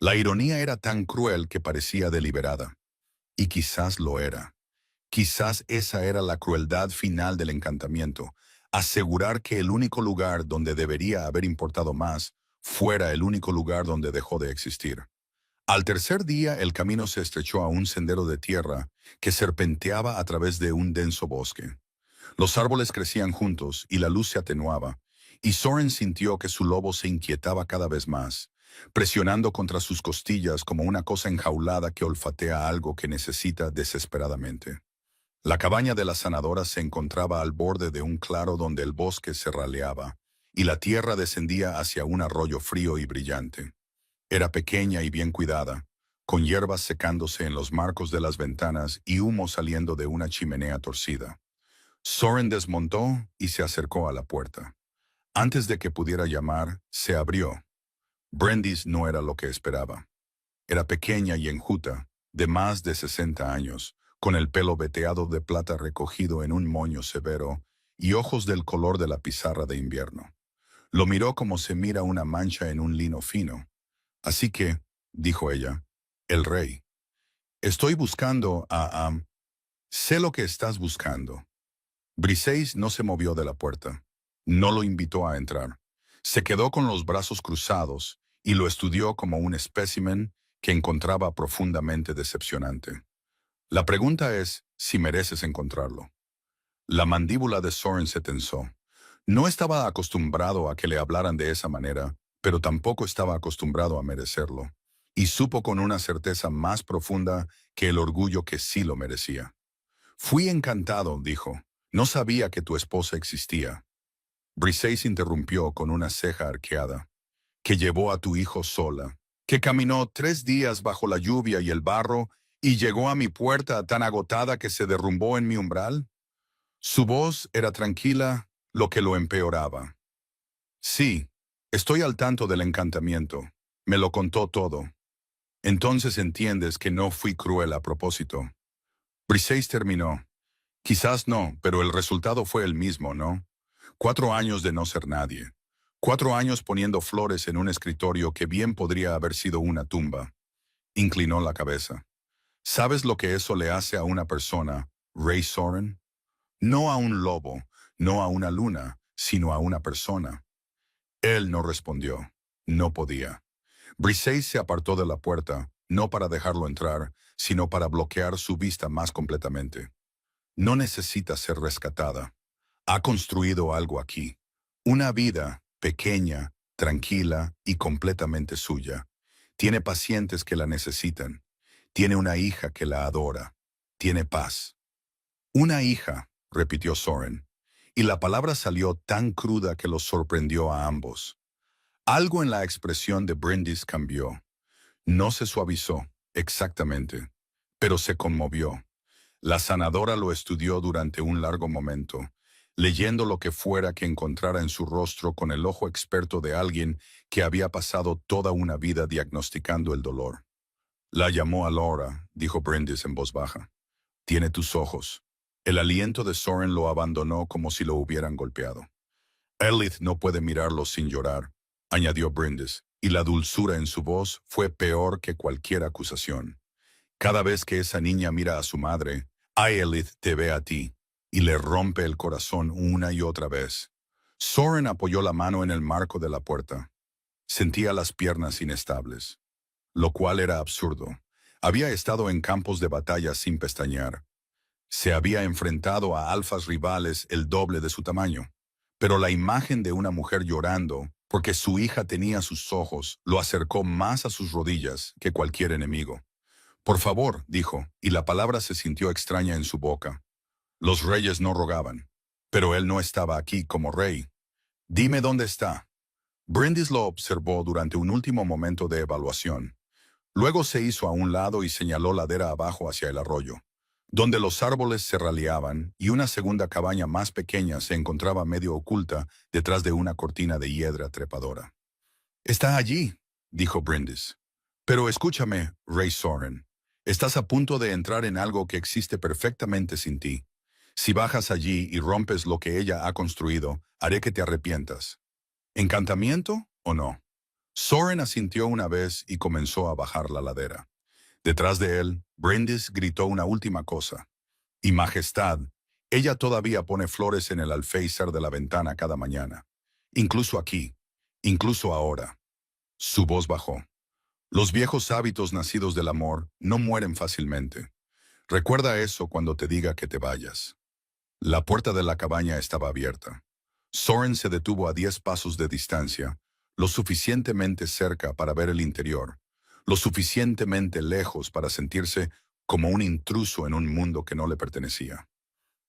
S1: La ironía era tan cruel que parecía deliberada. Y quizás lo era. Quizás esa era la crueldad final del encantamiento, asegurar que el único lugar donde debería haber importado más fuera el único lugar donde dejó de existir. Al tercer día el camino se estrechó a un sendero de tierra que serpenteaba a través de un denso bosque. Los árboles crecían juntos y la luz se atenuaba, y Soren sintió que su lobo se inquietaba cada vez más, presionando contra sus costillas como una cosa enjaulada que olfatea algo que necesita desesperadamente. La cabaña de la sanadora se encontraba al borde de un claro donde el bosque se raleaba, y la tierra descendía hacia un arroyo frío y brillante. Era pequeña y bien cuidada, con hierbas secándose en los marcos de las ventanas y humo saliendo de una chimenea torcida. Soren desmontó y se acercó a la puerta. Antes de que pudiera llamar, se abrió. Brendis no era lo que esperaba. Era pequeña y enjuta, de más de 60 años, con el pelo veteado de plata recogido en un moño severo y ojos del color de la pizarra de invierno. Lo miró como se mira una mancha en un lino fino. Así que, dijo ella, el rey. Estoy buscando a... sé lo que estás buscando. Briseis no se movió de la puerta. No lo invitó a entrar. Se quedó con los brazos cruzados y lo estudió como un espécimen que encontraba profundamente decepcionante. La pregunta es si mereces encontrarlo. La mandíbula de Soren se tensó. No estaba acostumbrado a que le hablaran de esa manera, pero tampoco estaba acostumbrado a merecerlo. Y supo con una certeza más profunda que el orgullo que sí lo merecía. Fui encantado, dijo. No sabía que tu esposa existía. Briseis interrumpió con una ceja arqueada. Que llevó a tu hijo sola. Que caminó 3 días bajo la lluvia y el barro y llegó a mi puerta tan agotada que se derrumbó en mi umbral. Su voz era tranquila, lo que lo empeoraba. Sí, estoy al tanto del encantamiento. Me lo contó todo. Entonces entiendes que no fui cruel a propósito. Briseis terminó. Quizás no, pero el resultado fue el mismo, ¿no? 4 años de no ser nadie. 4 años poniendo flores en un escritorio que bien podría haber sido una tumba. Inclinó la cabeza. ¿Sabes lo que eso le hace a una persona, Rey Soren? No a un lobo, no a una luna, sino a una persona. Él no respondió. No podía. Briseis se apartó de la puerta, no para dejarlo entrar, sino para bloquear su vista más completamente. No necesita ser rescatada. Ha construido algo aquí. Una vida pequeña, tranquila y completamente suya. Tiene pacientes que la necesitan. Tiene una hija que la adora. Tiene paz. Una hija, repitió Soren, y la palabra salió tan cruda que los sorprendió a ambos. Algo en la expresión de Brindis cambió. No se suavizó, exactamente, pero se conmovió. La sanadora lo estudió durante un largo momento, leyendo lo que fuera que encontrara en su rostro con el ojo experto de alguien que había pasado toda una vida diagnosticando el dolor. La llamó a Laura, dijo Brindis en voz baja. Tiene tus ojos. El aliento de Soren lo abandonó como si lo hubieran golpeado. Elith no puede mirarlo sin llorar, añadió Brindis, y la dulzura en su voz fue peor que cualquier acusación. Cada vez que esa niña mira a su madre, Elith te ve a ti, y le rompe el corazón una y otra vez. Soren apoyó la mano en el marco de la puerta. Sentía las piernas inestables, lo cual era absurdo. Había estado en campos de batalla sin pestañear. Se había enfrentado a alfas rivales el doble de su tamaño. Pero la imagen de una mujer llorando porque su hija tenía sus ojos lo acercó más a sus rodillas que cualquier enemigo. Por favor, dijo, y la palabra se sintió extraña en su boca. Los reyes no rogaban, pero él no estaba aquí como rey. Dime dónde está. Brindis lo observó durante un último momento de evaluación. Luego se hizo a un lado y señaló ladera abajo hacia el arroyo, donde los árboles se raleaban y una segunda cabaña más pequeña se encontraba medio oculta detrás de una cortina de hiedra trepadora. Está allí, dijo Brindis. Pero escúchame, Rey Soren. Estás a punto de entrar en algo que existe perfectamente sin ti. Si bajas allí y rompes lo que ella ha construido, haré que te arrepientas. ¿Encantamiento o no? Soren asintió una vez y comenzó a bajar la ladera. Detrás de él, Brindis gritó una última cosa. Y Majestad, ella todavía pone flores en el alféizar de la ventana cada mañana. Incluso aquí, incluso ahora. Su voz bajó. Los viejos hábitos nacidos del amor no mueren fácilmente. Recuerda eso cuando te diga que te vayas. La puerta de la cabaña estaba abierta. Soren se detuvo a 10 pasos de distancia, lo suficientemente cerca para ver el interior, lo suficientemente lejos para sentirse como un intruso en un mundo que no le pertenecía.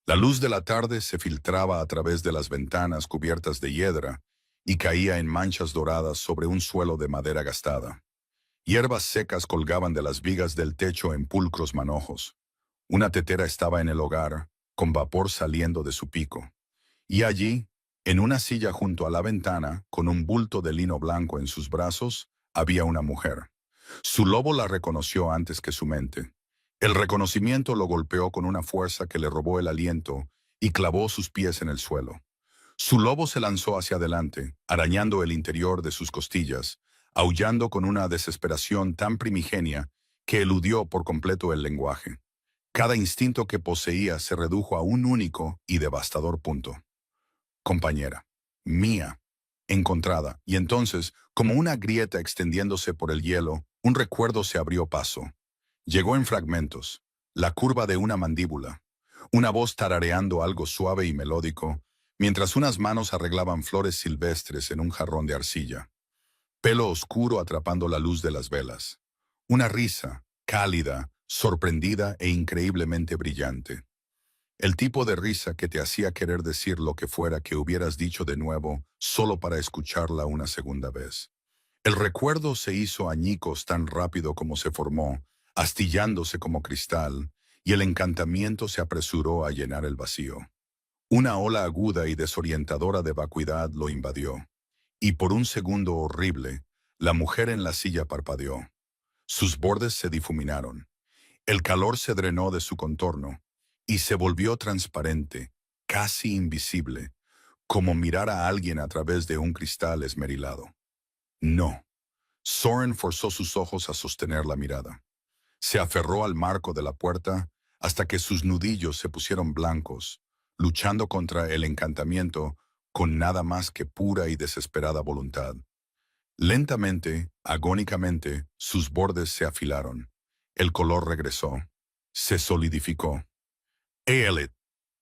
S1: La luz de la tarde se filtraba a través de las ventanas cubiertas de hiedra y caía en manchas doradas sobre un suelo de madera gastada. Hierbas secas colgaban de las vigas del techo en pulcros manojos. Una tetera estaba en el hogar, con vapor saliendo de su pico. Y allí, en una silla junto a la ventana, con un bulto de lino blanco en sus brazos, había una mujer. Su lobo la reconoció antes que su mente. El reconocimiento lo golpeó con una fuerza que le robó el aliento y clavó sus pies en el suelo. Su lobo se lanzó hacia adelante, arañando el interior de sus costillas, aullando con una desesperación tan primigenia que eludió por completo el lenguaje. Cada instinto que poseía se redujo a un único y devastador punto. Compañera. Mía. Encontrada. Y entonces, como una grieta extendiéndose por el hielo, un recuerdo se abrió paso. Llegó en fragmentos. La curva de una mandíbula. Una voz tarareando algo suave y melódico, mientras unas manos arreglaban flores silvestres en un jarrón de arcilla. Pelo oscuro atrapando la luz de las velas. Una risa, cálida, sorprendida e increíblemente brillante. El tipo de risa que te hacía querer decir lo que fuera que hubieras dicho de nuevo solo para escucharla una segunda vez. El recuerdo se hizo añicos tan rápido como se formó, astillándose como cristal, y el encantamiento se apresuró a llenar el vacío. Una ola aguda y desorientadora de vacuidad lo invadió, y por un segundo horrible, la mujer en la silla parpadeó. Sus bordes se difuminaron. El calor se drenó de su contorno, y se volvió transparente, casi invisible, como mirar a alguien a través de un cristal esmerilado. No. Soren forzó sus ojos a sostener la mirada. Se aferró al marco de la puerta hasta que sus nudillos se pusieron blancos, luchando contra el encantamiento con nada más que pura y desesperada voluntad. Lentamente, agónicamente, sus bordes se afilaron. El color regresó. Se solidificó. Aelith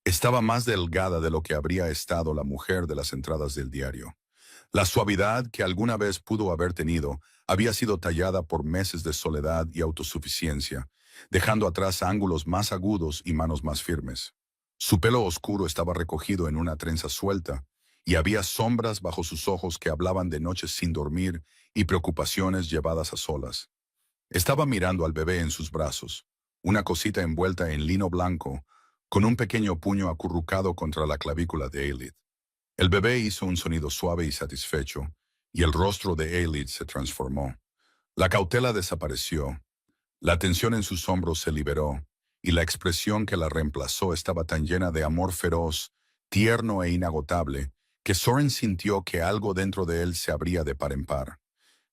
S1: estaba más delgada de lo que habría estado la mujer de las entradas del diario. La suavidad que alguna vez pudo haber tenido había sido tallada por meses de soledad y autosuficiencia, dejando atrás ángulos más agudos y manos más firmes. Su pelo oscuro estaba recogido en una trenza suelta, y había sombras bajo sus ojos que hablaban de noches sin dormir y preocupaciones llevadas a solas. Estaba mirando al bebé en sus brazos, una cosita envuelta en lino blanco, con un pequeño puño acurrucado contra la clavícula de Aelith. El bebé hizo un sonido suave y satisfecho, y el rostro de Aelith se transformó. La cautela desapareció, la tensión en sus hombros se liberó, y la expresión que la reemplazó estaba tan llena de amor feroz, tierno e inagotable, que Soren sintió que algo dentro de él se abría de par en par.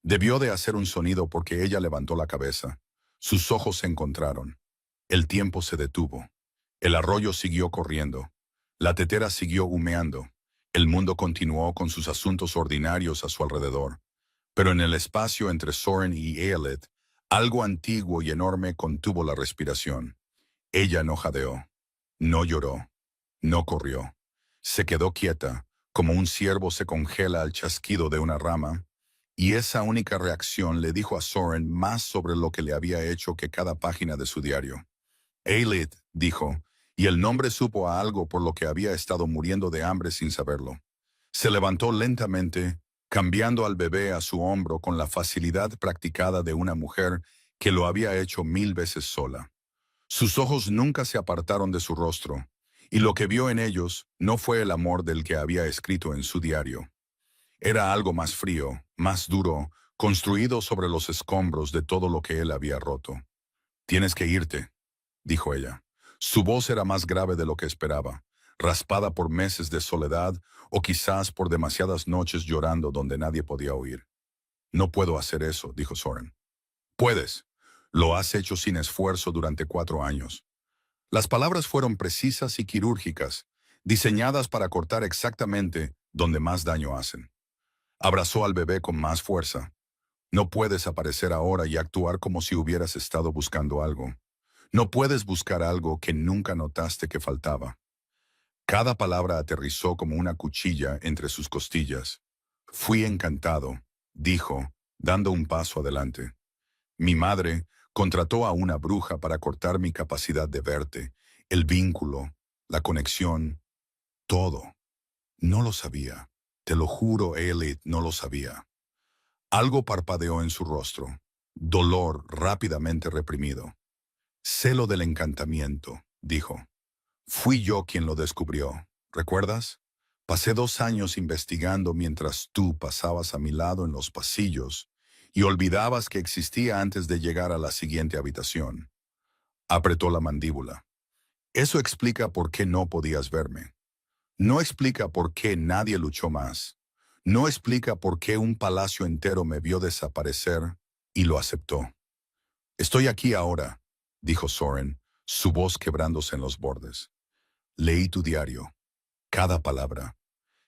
S1: Debió de hacer un sonido porque ella levantó la cabeza. Sus ojos se encontraron. El tiempo se detuvo. El arroyo siguió corriendo. La tetera siguió humeando. El mundo continuó con sus asuntos ordinarios a su alrededor. Pero en el espacio entre Soren y Aelith, algo antiguo y enorme contuvo la respiración. Ella no jadeó, no lloró, no corrió. Se quedó quieta, como un ciervo se congela al chasquido de una rama, y esa única reacción le dijo a Soren más sobre lo que le había hecho que cada página de su diario. Aelith, dijo, y el nombre supo a algo por lo que había estado muriendo de hambre sin saberlo. Se levantó lentamente, cambiando al bebé a su hombro con la facilidad practicada de una mujer que lo había hecho 1000 veces sola. Sus ojos nunca se apartaron de su rostro, y lo que vio en ellos no fue el amor del que había escrito en su diario. Era algo más frío, más duro, construido sobre los escombros de todo lo que él había roto. «Tienes que irte», dijo ella. Su voz era más grave de lo que esperaba, raspada por meses de soledad o quizás por demasiadas noches llorando donde nadie podía oír. «No puedo hacer eso», dijo Soren. «Puedes. Lo has hecho sin esfuerzo durante 4 años. Las palabras fueron precisas y quirúrgicas, diseñadas para cortar exactamente donde más daño hacen. Abrazó al bebé con más fuerza. No puedes aparecer ahora y actuar como si hubieras estado buscando algo. No puedes buscar algo que nunca notaste que faltaba. Cada palabra aterrizó como una cuchilla entre sus costillas. Fui encantado, dijo, dando un paso adelante. Mi madre contrató a una bruja para cortar mi capacidad de verte, el vínculo, la conexión, todo. No lo sabía. Te lo juro, Elliot, no lo sabía. Algo parpadeó en su rostro. Dolor rápidamente reprimido. Celo del encantamiento, dijo. Fui yo quien lo descubrió. ¿Recuerdas? Pasé 2 años investigando mientras tú pasabas a mi lado en los pasillos y olvidabas que existía antes de llegar a la siguiente habitación. Apretó la mandíbula. Eso explica por qué no podías verme. No explica por qué nadie luchó más. No explica por qué un palacio entero me vio desaparecer y lo aceptó. Estoy aquí ahora, dijo Soren, su voz quebrándose en los bordes. Leí tu diario, cada palabra.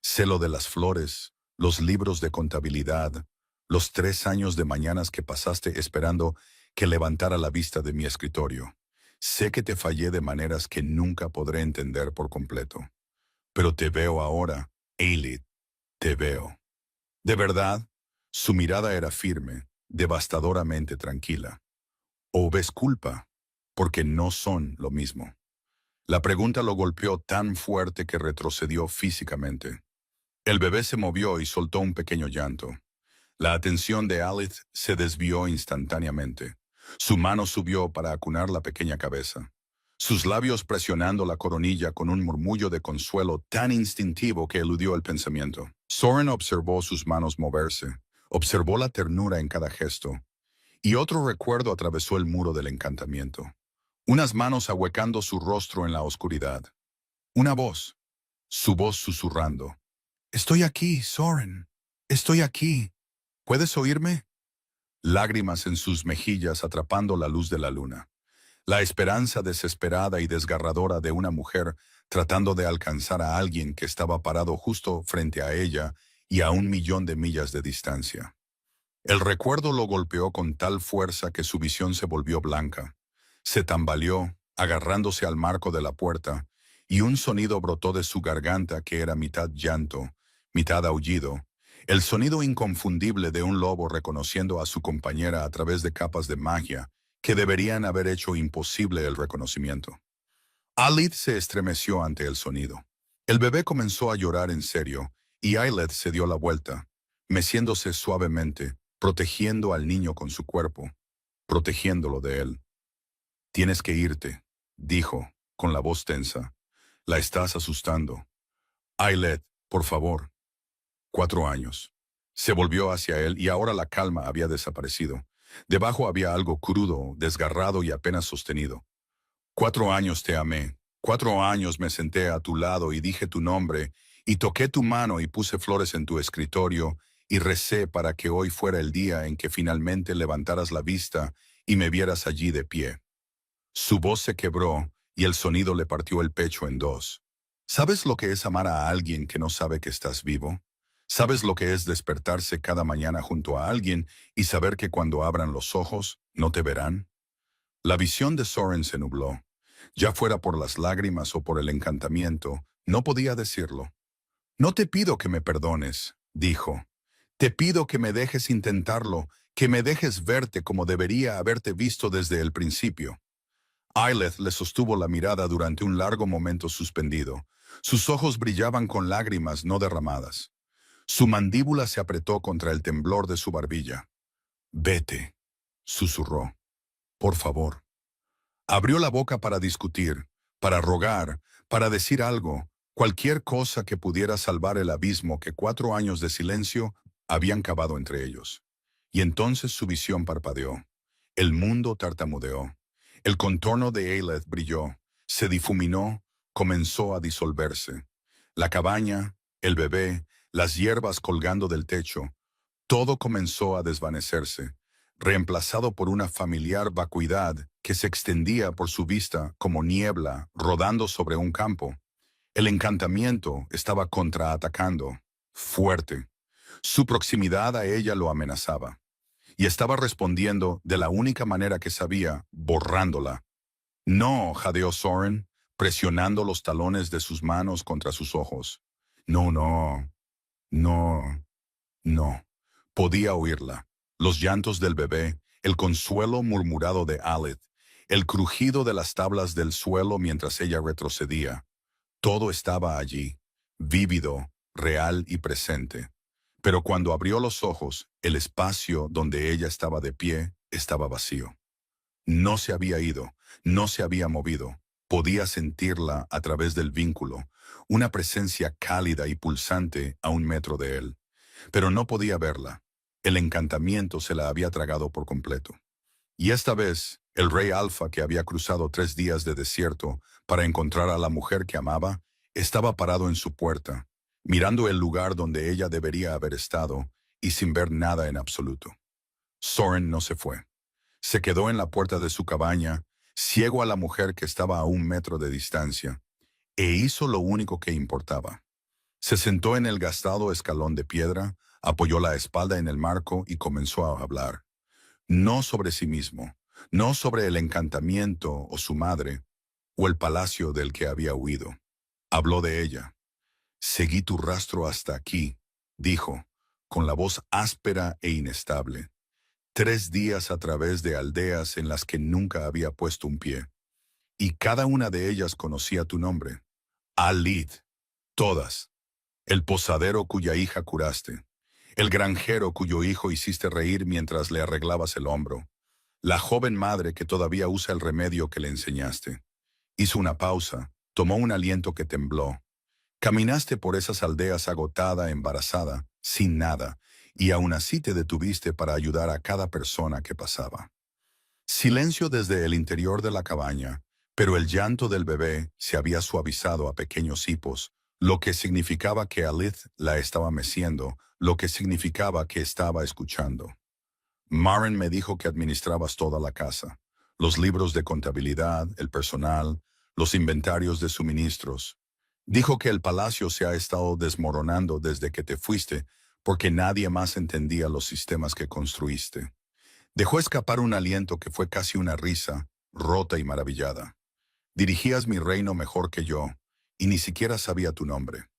S1: Sé lo de las flores, los libros de contabilidad, los 3 años de mañanas que pasaste esperando que levantara la vista de mi escritorio. Sé que te fallé de maneras que nunca podré entender por completo. Pero te veo ahora, Eilid, te veo. De verdad, su mirada era firme, devastadoramente tranquila. ¿O ves culpa? Porque no son lo mismo. La pregunta lo golpeó tan fuerte que retrocedió físicamente. El bebé se movió y soltó un pequeño llanto. La atención de Alice se desvió instantáneamente. Su mano subió para acunar la pequeña cabeza. Sus labios presionando la coronilla con un murmullo de consuelo tan instintivo que eludió el pensamiento. Soren observó sus manos moverse, observó la ternura en cada gesto, y otro recuerdo atravesó el muro del encantamiento. Unas manos ahuecando su rostro en la oscuridad. Una voz, su voz susurrando. «Estoy aquí, Soren. Estoy aquí. ¿Puedes oírme?» Lágrimas en sus mejillas atrapando la luz de la luna. La esperanza desesperada y desgarradora de una mujer tratando de alcanzar a alguien que estaba parado justo frente a ella y a 1 millón de millas de distancia. El recuerdo lo golpeó con tal fuerza que su visión se volvió blanca. Se tambaleó, agarrándose al marco de la puerta, y un sonido brotó de su garganta que era mitad llanto, mitad aullido, el sonido inconfundible de un lobo reconociendo a su compañera a través de capas de magia que deberían haber hecho imposible el reconocimiento. Ailith se estremeció ante el sonido. El bebé comenzó a llorar en serio, y Ailith se dio la vuelta, meciéndose suavemente, protegiendo al niño con su cuerpo, protegiéndolo de él. «Tienes que irte», dijo, con la voz tensa. «La estás asustando. Ailith, por favor». 4 años. Se volvió hacia él y ahora la calma había desaparecido. Debajo había algo crudo, desgarrado y apenas sostenido. 4 años te amé. 4 años me senté a tu lado y dije tu nombre, y toqué tu mano y puse flores en tu escritorio, y recé para que hoy fuera el día en que finalmente levantaras la vista y me vieras allí de pie. Su voz se quebró y el sonido le partió el pecho en dos. ¿Sabes lo que es amar a alguien que no sabe que estás vivo? ¿Sabes lo que es despertarse cada mañana junto a alguien y saber que cuando abran los ojos no te verán? La visión de Soren se nubló. Ya fuera por las lágrimas o por el encantamiento, no podía decirlo. «No te pido que me perdones», dijo. «Te pido que me dejes intentarlo, que me dejes verte como debería haberte visto desde el principio». Ailith le sostuvo la mirada durante un largo momento suspendido. Sus ojos brillaban con lágrimas no derramadas. Su mandíbula se apretó contra el temblor de su barbilla. «Vete», susurró. «Por favor». Abrió la boca para discutir, para rogar, para decir algo, cualquier cosa que pudiera salvar el abismo que 4 años de silencio habían cavado entre ellos. Y entonces su visión parpadeó. El mundo tartamudeó. El contorno de Ailith brilló, se difuminó, comenzó a disolverse. La cabaña, el bebé, las hierbas colgando del techo, todo comenzó a desvanecerse, reemplazado por una familiar vacuidad que se extendía por su vista como niebla rodando sobre un campo. El encantamiento estaba contraatacando, fuerte. Su proximidad a ella lo amenazaba, y estaba respondiendo de la única manera que sabía, borrándola. No, jadeó Soren, presionando los talones de sus manos contra sus ojos. No, no, no, no. Podía oírla. Los llantos del bebé, el consuelo murmurado de Alit, el crujido de las tablas del suelo mientras ella retrocedía. Todo estaba allí, vívido, real y presente. Pero cuando abrió los ojos, el espacio donde ella estaba de pie estaba vacío. No se había ido, no se había movido. Podía sentirla a través del vínculo, una presencia cálida y pulsante a 1 metro de él. Pero no podía verla. El encantamiento se la había tragado por completo. Y esta vez, el rey Alfa, que había cruzado 3 días de desierto para encontrar a la mujer que amaba, estaba parado en su puerta, mirando el lugar donde ella debería haber estado y sin ver nada en absoluto. Soren no se fue. Se quedó en la puerta de su cabaña, ciego a la mujer que estaba a 1 metro de distancia, e hizo lo único que importaba. Se sentó en el gastado escalón de piedra, apoyó la espalda en el marco y comenzó a hablar. No sobre sí mismo, no sobre el encantamiento o su madre, o el palacio del que había huido. Habló de ella. Seguí tu rastro hasta aquí, dijo, con la voz áspera e inestable. 3 días a través de aldeas en las que nunca había puesto un pie. Y cada una de ellas conocía tu nombre. Alit. Todas. El posadero cuya hija curaste. El granjero cuyo hijo hiciste reír mientras le arreglabas el hombro. La joven madre que todavía usa el remedio que le enseñaste. Hizo una pausa, tomó un aliento que tembló. Caminaste por esas aldeas agotada, embarazada, sin nada, y aún así te detuviste para ayudar a cada persona que pasaba. Silencio desde el interior de la cabaña, pero el llanto del bebé se había suavizado a pequeños hipos, lo que significaba que Alith la estaba meciendo, lo que significaba que estaba escuchando. Maren me dijo que administrabas toda la casa, los libros de contabilidad, el personal, los inventarios de suministros. Dijo que el palacio se ha estado desmoronando desde que te fuiste porque nadie más entendía los sistemas que construiste. Dejó escapar un aliento que fue casi una risa, rota y maravillada. Dirigías mi reino mejor que yo, y ni siquiera sabía tu nombre.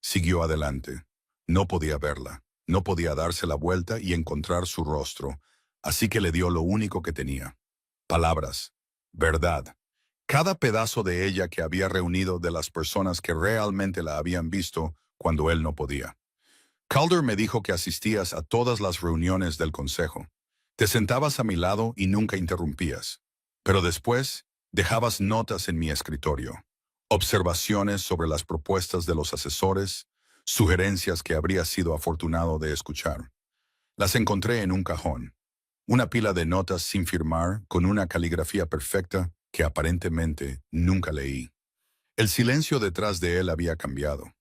S1: Siguió adelante. No podía verla, no podía darse la vuelta y encontrar su rostro, así que le dio lo único que tenía. Palabras. Verdad. Cada pedazo de ella que había reunido de las personas que realmente la habían visto cuando él no podía. Calder me dijo que asistías a todas las reuniones del consejo. Te sentabas a mi lado y nunca interrumpías. Pero después, dejabas notas en mi escritorio. Observaciones sobre las propuestas de los asesores, sugerencias que habría sido afortunado de escuchar. Las encontré en un cajón. Una pila de notas sin firmar, con una caligrafía perfecta que aparentemente nunca leí. El silencio detrás de él había cambiado.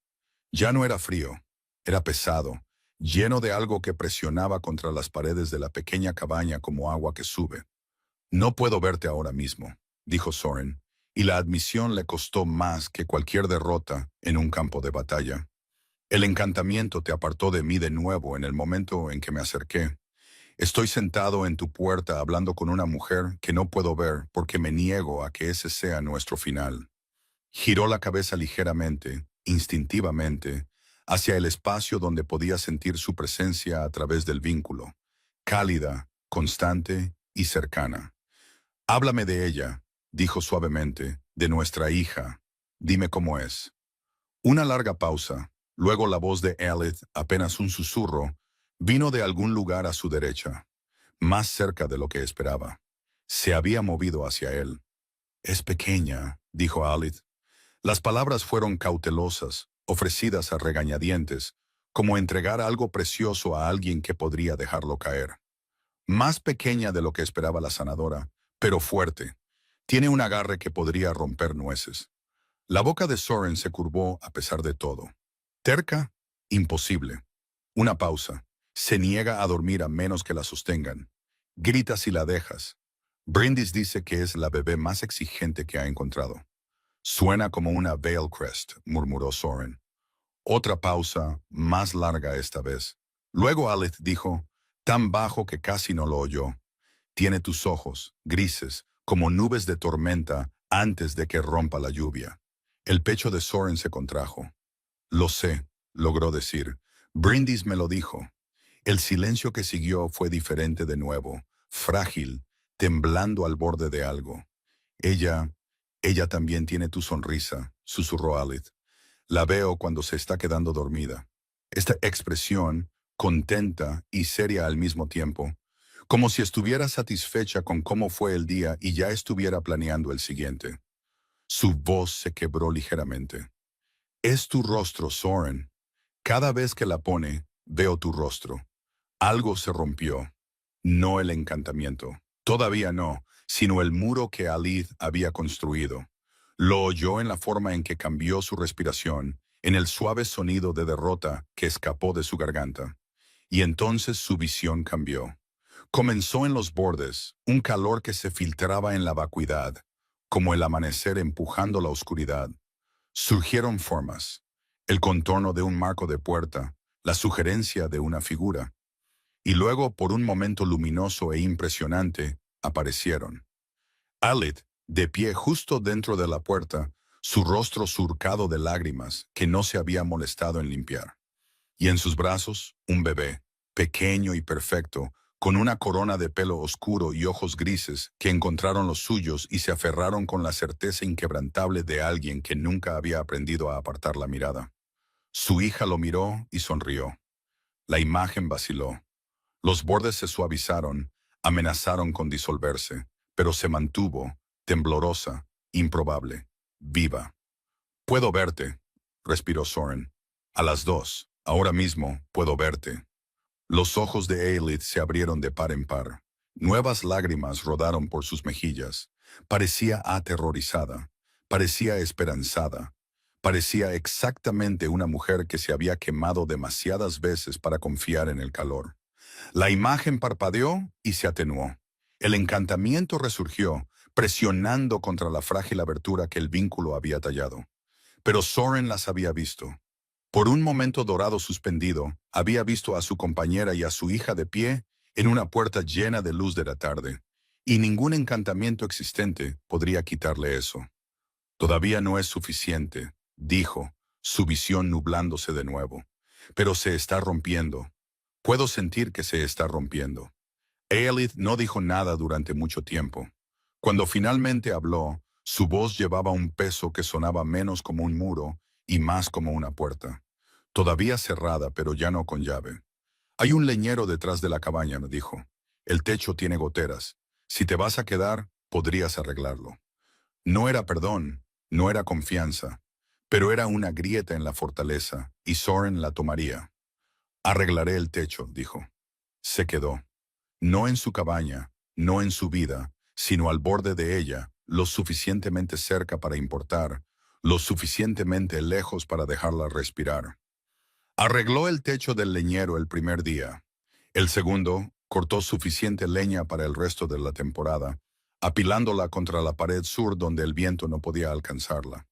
S1: Ya no era frío, era pesado, lleno de algo que presionaba contra las paredes de la pequeña cabaña como agua que sube. No puedo verte ahora mismo, dijo Soren, y la admisión le costó más que cualquier derrota en un campo de batalla. El encantamiento te apartó de mí de nuevo en el momento en que me acerqué. Estoy sentado en tu puerta hablando con una mujer que no puedo ver porque me niego a que ese sea nuestro final. Giró la cabeza ligeramente, instintivamente, hacia el espacio donde podía sentir su presencia a través del vínculo, cálida, constante y cercana. Háblame de ella, dijo suavemente, de nuestra hija. Dime cómo es. Una larga pausa, luego la voz de Aelith, apenas un susurro, vino de algún lugar a su derecha, más cerca de lo que esperaba. Se había movido hacia él. Es pequeña, dijo Aelith. Las palabras fueron cautelosas, ofrecidas a regañadientes, como entregar algo precioso a alguien que podría dejarlo caer. Más pequeña de lo que esperaba la sanadora, pero fuerte. Tiene un agarre que podría romper nueces. La boca de Soren se curvó a pesar de todo. Terca, imposible. Una pausa. Se niega a dormir a menos que la sostengan. Grita si la dejas. Brindis dice que es la bebé más exigente que ha encontrado. Suena como una Veilcrest, murmuró Soren. Otra pausa, más larga esta vez. Luego Alith dijo, tan bajo que casi no lo oyó. Tiene tus ojos, grises, como nubes de tormenta antes de que rompa la lluvia. El pecho de Soren se contrajo. Lo sé, logró decir. Brindis me lo dijo. El silencio que siguió fue diferente de nuevo, frágil, temblando al borde de algo. Ella, ella también tiene tu sonrisa, susurró Alith. La veo cuando se está quedando dormida. Esta expresión, contenta y seria al mismo tiempo, como si estuviera satisfecha con cómo fue el día y ya estuviera planeando el siguiente. Su voz se quebró ligeramente. Es tu rostro, Soren. Cada vez que la pone, veo tu rostro. Algo se rompió. No el encantamiento. Todavía no, sino el muro que Alith había construido. Lo oyó en la forma en que cambió su respiración, en el suave sonido de derrota que escapó de su garganta. Y entonces su visión cambió. Comenzó en los bordes, un calor que se filtraba en la vacuidad, como el amanecer empujando la oscuridad. Surgieron formas, el contorno de un marco de puerta, la sugerencia de una figura. Y luego, por un momento luminoso e impresionante, aparecieron. Alith, de pie justo dentro de la puerta, su rostro surcado de lágrimas que no se había molestado en limpiar. Y en sus brazos, un bebé, pequeño y perfecto, con una corona de pelo oscuro y ojos grises que encontraron los suyos y se aferraron con la certeza inquebrantable de alguien que nunca había aprendido a apartar la mirada. Su hija lo miró y sonrió. La imagen vaciló. Los bordes se suavizaron, amenazaron con disolverse, pero se mantuvo, temblorosa, improbable, viva. «Puedo verte», respiró Soren. «A las 2, ahora mismo, puedo verte». Los ojos de Alith se abrieron de par en par. Nuevas lágrimas rodaron por sus mejillas. Parecía aterrorizada, parecía esperanzada, parecía exactamente una mujer que se había quemado demasiadas veces para confiar en el calor. La imagen parpadeó y se atenuó. El encantamiento resurgió, presionando contra la frágil abertura que el vínculo había tallado. Pero Soren las había visto. Por un momento dorado suspendido, había visto a su compañera y a su hija de pie en una puerta llena de luz de la tarde, y ningún encantamiento existente podría quitarle eso. «Todavía no es suficiente», dijo, su visión nublándose de nuevo. «Pero se está rompiendo. Puedo sentir que se está rompiendo». Alith no dijo nada durante mucho tiempo. Cuando finalmente habló, su voz llevaba un peso que sonaba menos como un muro y más como una puerta. Todavía cerrada, pero ya no con llave. «Hay un leñero detrás de la cabaña», me dijo. «El techo tiene goteras. Si te vas a quedar, podrías arreglarlo». No era perdón, no era confianza, pero era una grieta en la fortaleza, y Soren la tomaría. «Arreglaré el techo», dijo. Se quedó. No en su cabaña, no en su vida, sino al borde de ella, lo suficientemente cerca para importar, lo suficientemente lejos para dejarla respirar. Arregló el techo del leñero el primer día. El segundo, cortó suficiente leña para el resto de la temporada, apilándola contra la pared sur donde el viento no podía alcanzarla.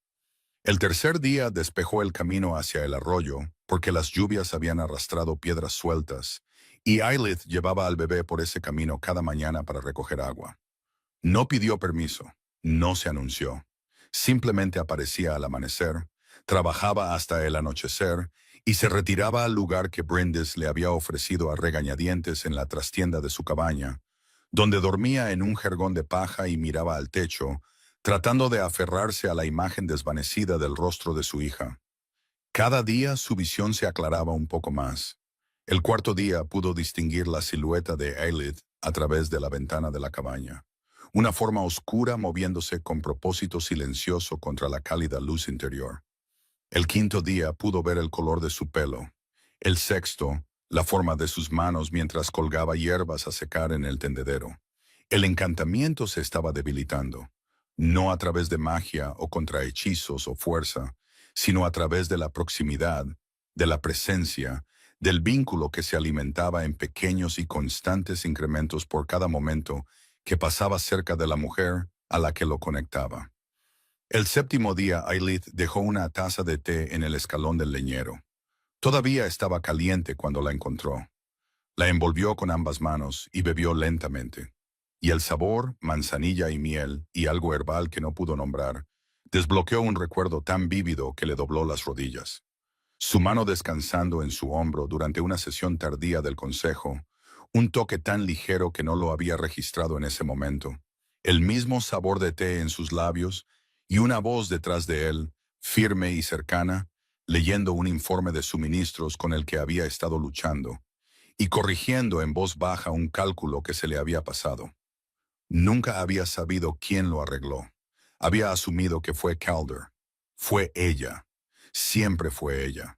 S1: El tercer día despejó el camino hacia el arroyo, porque las lluvias habían arrastrado piedras sueltas, y Alith llevaba al bebé por ese camino cada mañana para recoger agua. No pidió permiso, no se anunció. Simplemente aparecía al amanecer, trabajaba hasta el anochecer y se retiraba al lugar que Brindis le había ofrecido a regañadientes en la trastienda de su cabaña, donde dormía en un jergón de paja y miraba al techo, tratando de aferrarse a la imagen desvanecida del rostro de su hija. Cada día su visión se aclaraba un poco más. El cuarto día pudo distinguir la silueta de Alith a través de la ventana de la cabaña. Una forma oscura moviéndose con propósito silencioso contra la cálida luz interior. El quinto día pudo ver el color de su pelo. El sexto, la forma de sus manos mientras colgaba hierbas a secar en el tendedero. El encantamiento se estaba debilitando, no a través de magia o contra hechizos o fuerza, sino a través de la proximidad, de la presencia, del vínculo que se alimentaba en pequeños y constantes incrementos por cada momento que pasaba cerca de la mujer a la que lo conectaba. El séptimo día, Ailith dejó una taza de té en el escalón del leñero. Todavía estaba caliente cuando la encontró. La envolvió con ambas manos y bebió lentamente. Y el sabor, manzanilla y miel, y algo herbal que no pudo nombrar, desbloqueó un recuerdo tan vívido que le dobló las rodillas. Su mano descansando en su hombro durante una sesión tardía del consejo, un toque tan ligero que no lo había registrado en ese momento, el mismo sabor de té en sus labios y una voz detrás de él, firme y cercana, leyendo un informe de suministros con el que había estado luchando, y corrigiendo en voz baja un cálculo que se le había pasado. Nunca había sabido quién lo arregló. Había asumido que fue Calder. Fue ella. Siempre fue ella.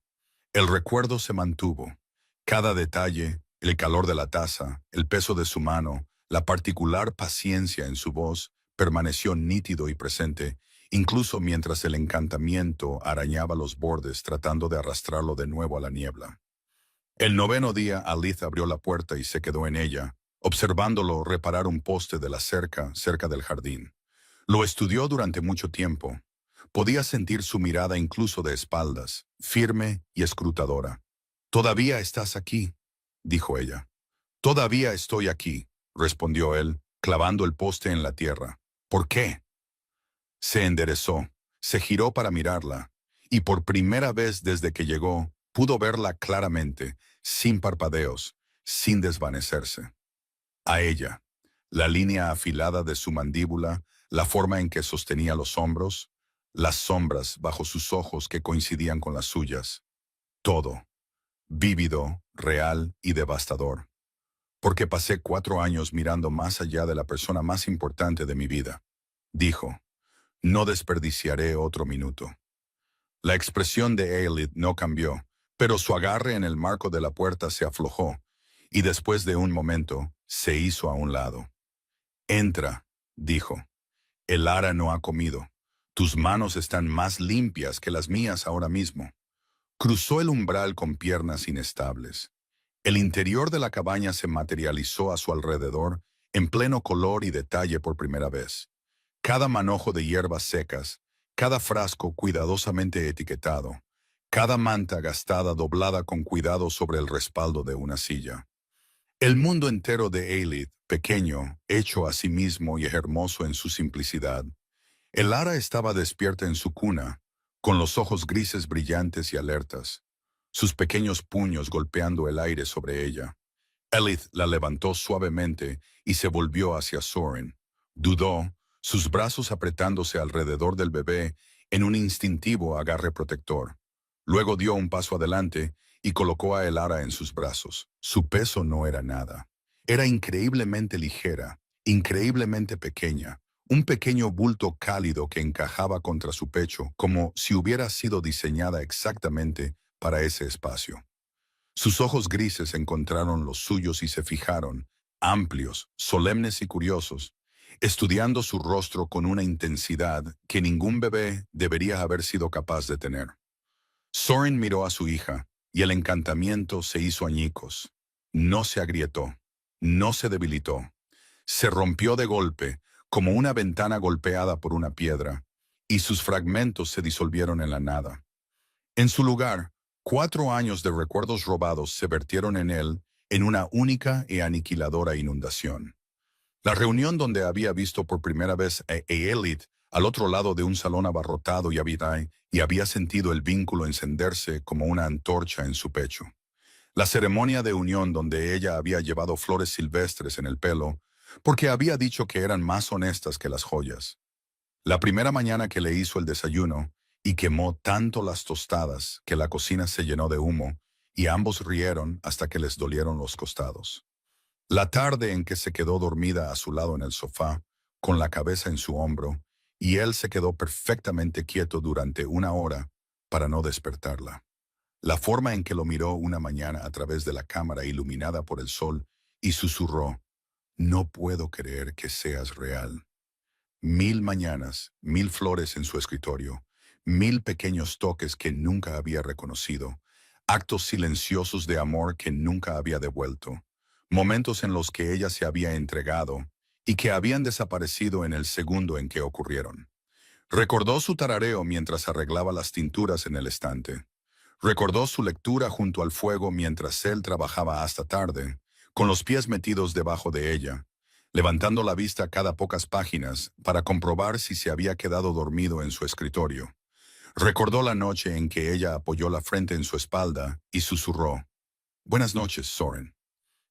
S1: El recuerdo se mantuvo. Cada detalle, el calor de la taza, el peso de su mano, la particular paciencia en su voz, permaneció nítido y presente, incluso mientras el encantamiento arañaba los bordes tratando de arrastrarlo de nuevo a la niebla. El noveno día, Ailith abrió la puerta y se quedó en ella, observándolo reparar un poste de la cerca cerca del jardín. Lo estudió durante mucho tiempo. Podía sentir su mirada incluso de espaldas, firme y escrutadora. «Todavía estás aquí», dijo ella. «Todavía estoy aquí», respondió él, clavando el poste en la tierra. «¿Por qué?». Se enderezó, se giró para mirarla, y por primera vez desde que llegó, pudo verla claramente, sin parpadeos, sin desvanecerse. A ella, la línea afilada de su mandíbula, la forma en que sostenía los hombros, las sombras bajo sus ojos que coincidían con las suyas. Todo, vívido, real y devastador. Porque pasé 4 años mirando más allá de la persona más importante de mi vida. Dijo, no desperdiciaré otro minuto. La expresión de Ailith no cambió, pero su agarre en el marco de la puerta se aflojó, y después de un momento, se hizo a un lado. «Entra», dijo. «El ara no ha comido. Tus manos están más limpias que las mías ahora mismo». Cruzó el umbral con piernas inestables. El interior de la cabaña se materializó a su alrededor, en pleno color y detalle por primera vez. Cada manojo de hierbas secas, cada frasco cuidadosamente etiquetado, cada manta gastada doblada con cuidado sobre el respaldo de una silla. El mundo entero de Ailith, pequeño, hecho a sí mismo y hermoso en su simplicidad. El ara estaba despierta en su cuna, con los ojos grises brillantes y alertas, sus pequeños puños golpeando el aire sobre ella. Ailith la levantó suavemente y se volvió hacia Soren. Dudó, sus brazos apretándose alrededor del bebé en un instintivo agarre protector. Luego dio un paso adelante y colocó a Elara en sus brazos. Su peso no era nada. Era increíblemente ligera, increíblemente pequeña, un pequeño bulto cálido que encajaba contra su pecho como si hubiera sido diseñada exactamente para ese espacio. Sus ojos grises encontraron los suyos y se fijaron, amplios, solemnes y curiosos, estudiando su rostro con una intensidad que ningún bebé debería haber sido capaz de tener. Soren miró a su hija, y el encantamiento se hizo añicos. No se agrietó, no se debilitó. Se rompió de golpe, como una ventana golpeada por una piedra, y sus fragmentos se disolvieron en la nada. En su lugar, 4 años de recuerdos robados se vertieron en él en una única y aniquiladora inundación. La reunión donde había visto por primera vez a Ailith al otro lado de un salón abarrotado y había sentido el vínculo encenderse como una antorcha en su pecho. La ceremonia de unión donde ella había llevado flores silvestres en el pelo, porque había dicho que eran más honestas que las joyas. La primera mañana que le hizo el desayuno, y quemó tanto las tostadas que la cocina se llenó de humo, y ambos rieron hasta que les dolieron los costados. La tarde en que se quedó dormida a su lado en el sofá, con la cabeza en su hombro, y él se quedó perfectamente quieto durante 1 hora para no despertarla. La forma en que lo miró una mañana a través de la cámara iluminada por el sol y susurró, «No puedo creer que seas real». 1000 mañanas, 1000 flores en su escritorio, 1000 pequeños toques que nunca había reconocido, Actos silenciosos de amor que nunca había devuelto. Momentos en los que ella se había entregado y que habían desaparecido en el segundo en que ocurrieron. Recordó su tarareo mientras arreglaba las tinturas en el estante. Recordó su lectura junto al fuego mientras él trabajaba hasta tarde, con los pies metidos debajo de ella, levantando la vista cada pocas páginas para comprobar si se había quedado dormido en su escritorio. Recordó la noche en que ella apoyó la frente en su espalda y susurró, «Buenas noches, Soren».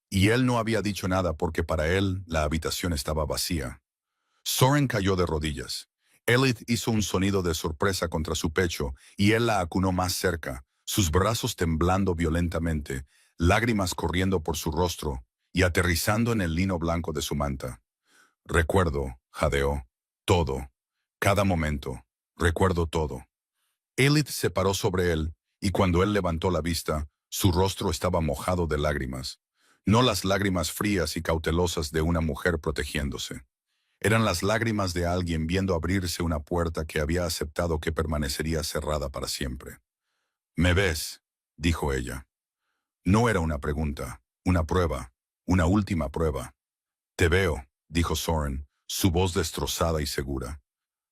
S1: Y él no había dicho nada porque para él la habitación estaba vacía. Soren cayó de rodillas. Elith hizo un sonido de sorpresa contra su pecho y él la acunó más cerca, sus brazos temblando violentamente, lágrimas corriendo por su rostro y aterrizando en el lino blanco de su manta. Recuerdo, jadeó, todo, cada momento, recuerdo todo. Elith se paró sobre él y cuando él levantó la vista, su rostro estaba mojado de lágrimas. No las lágrimas frías y cautelosas de una mujer protegiéndose. Eran las lágrimas de alguien viendo abrirse una puerta que había aceptado que permanecería cerrada para siempre. «¿Me ves?», dijo ella. No era una pregunta, una prueba, una última prueba. «Te veo», dijo Soren, su voz destrozada y segura.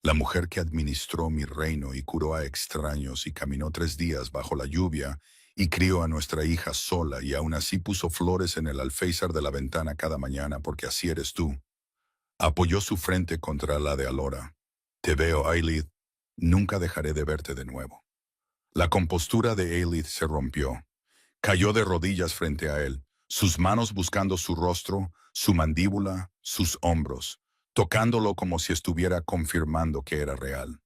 S1: «La mujer que administró mi reino y curó a extraños y caminó 3 días bajo la lluvia y crió a nuestra hija sola y aún así puso flores en el alféizar de la ventana cada mañana porque así eres tú». Apoyó su frente contra la de Alora. «Te veo, Eilith. Nunca dejaré de verte de nuevo». La compostura de Eilith se rompió. Cayó de rodillas frente a él, sus manos buscando su rostro, su mandíbula, sus hombros, tocándolo como si estuviera confirmando que era real.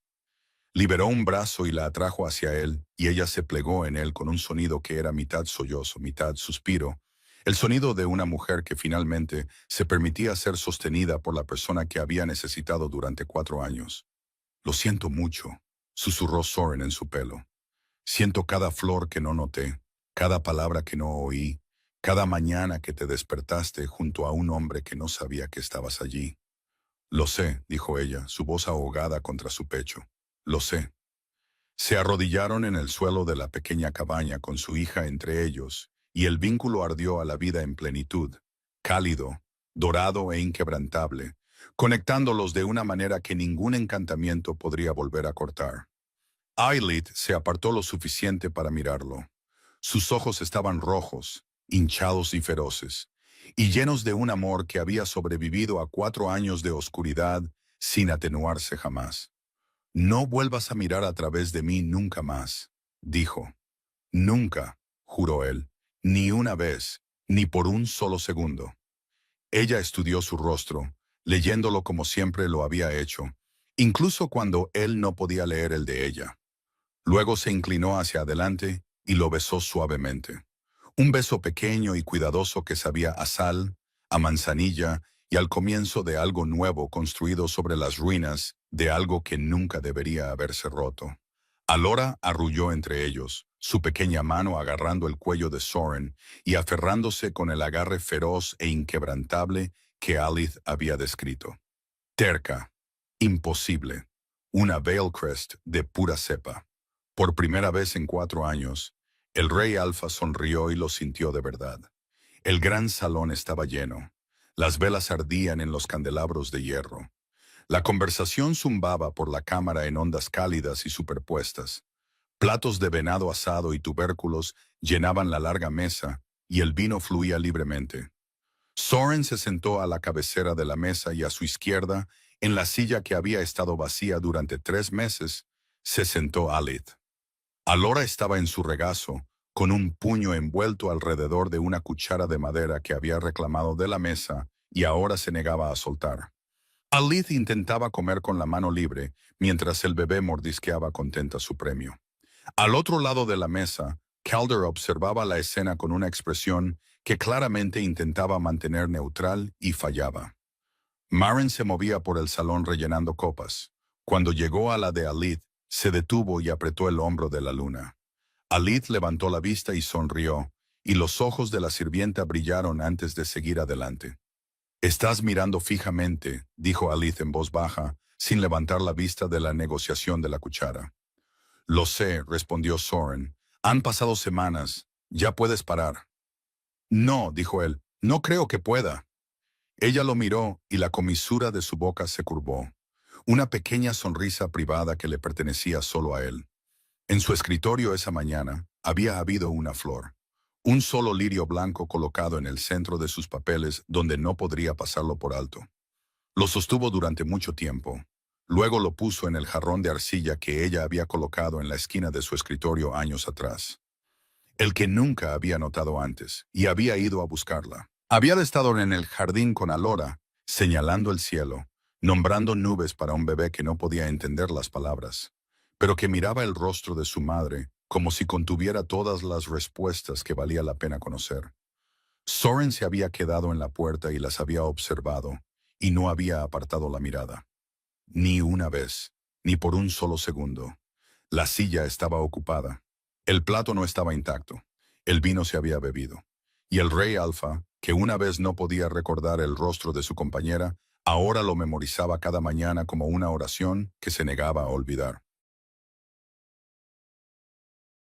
S1: Liberó un brazo y la atrajo hacia él, y ella se plegó en él con un sonido que era mitad sollozo, mitad suspiro, el sonido de una mujer que finalmente se permitía ser sostenida por la persona que había necesitado durante 4 años. «Lo siento mucho», susurró Soren en su pelo. «Siento cada flor que no noté, cada palabra que no oí, cada mañana que te despertaste junto a un hombre que no sabía que estabas allí». «Lo sé», dijo ella, su voz ahogada contra su pecho. «Lo sé». Se arrodillaron en el suelo de la pequeña cabaña con su hija entre ellos, y el vínculo ardió a la vida en plenitud, cálido, dorado e inquebrantable, conectándolos de una manera que ningún encantamiento podría volver a cortar. Eilith se apartó lo suficiente para mirarlo. Sus ojos estaban rojos, hinchados y feroces, y llenos de un amor que había sobrevivido a 4 años de oscuridad sin atenuarse jamás. «No vuelvas a mirar a través de mí nunca más», dijo. «Nunca», juró él, «ni una vez, ni por un solo segundo». Ella estudió su rostro, leyéndolo como siempre lo había hecho, incluso cuando él no podía leer el de ella. Luego se inclinó hacia adelante y lo besó suavemente. Un beso pequeño y cuidadoso que sabía a sal, a manzanilla y al comienzo de algo nuevo construido sobre las ruinas de algo que nunca debería haberse roto. Alora arrulló entre ellos, su pequeña mano agarrando el cuello de Soren y aferrándose con el agarre feroz e inquebrantable que Alith había descrito. Terca, imposible, una Veilcrest de pura cepa. Por primera vez en 4 años, el rey Alfa sonrió y lo sintió de verdad. El gran salón estaba lleno. Las velas ardían en los candelabros de hierro. La conversación zumbaba por la cámara en ondas cálidas y superpuestas. Platos de venado asado y tubérculos llenaban la larga mesa y el vino fluía libremente. Soren se sentó a la cabecera de la mesa y a su izquierda, en la silla que había estado vacía durante 3 meses, se sentó Alith. Alora estaba en su regazo, con un puño envuelto alrededor de una cuchara de madera que había reclamado de la mesa y ahora se negaba a soltar. Alith intentaba comer con la mano libre, mientras el bebé mordisqueaba contenta su premio. Al otro lado de la mesa, Calder observaba la escena con una expresión que claramente intentaba mantener neutral y fallaba. Maren se movía por el salón rellenando copas. Cuando llegó a la de Alith, se detuvo y apretó el hombro de la luna. Alith levantó la vista y sonrió, y los ojos de la sirvienta brillaron antes de seguir adelante. «Estás mirando fijamente», dijo Alith en voz baja, sin levantar la vista de la negociación de la cuchara. «Lo sé», respondió Soren, Han pasado semanas. Ya puedes parar. No, dijo él, no creo que pueda. Ella lo miró y la comisura de su boca se curvó. Una pequeña sonrisa privada que le pertenecía solo a él. En su escritorio esa mañana había habido una flor. Un solo lirio blanco colocado en el centro de sus papeles donde no podría pasarlo por alto. Lo sostuvo durante mucho tiempo. Luego lo puso en el jarrón de arcilla que ella había colocado en la esquina de su escritorio años atrás. El que nunca había notado antes, y había ido a buscarla. Había estado en el jardín con Alora, señalando el cielo, nombrando nubes para un bebé que no podía entender las palabras, pero que miraba el rostro de su madre como si contuviera todas las respuestas que valía la pena conocer. Soren se había quedado en la puerta y las había observado, y no había apartado la mirada. Ni una vez, ni por un solo segundo. La silla estaba ocupada. El plato no estaba intacto. El vino se había bebido. Y el rey Alfa, que una vez no podía recordar el rostro de su compañera, ahora lo memorizaba cada mañana como una oración que se negaba a olvidar.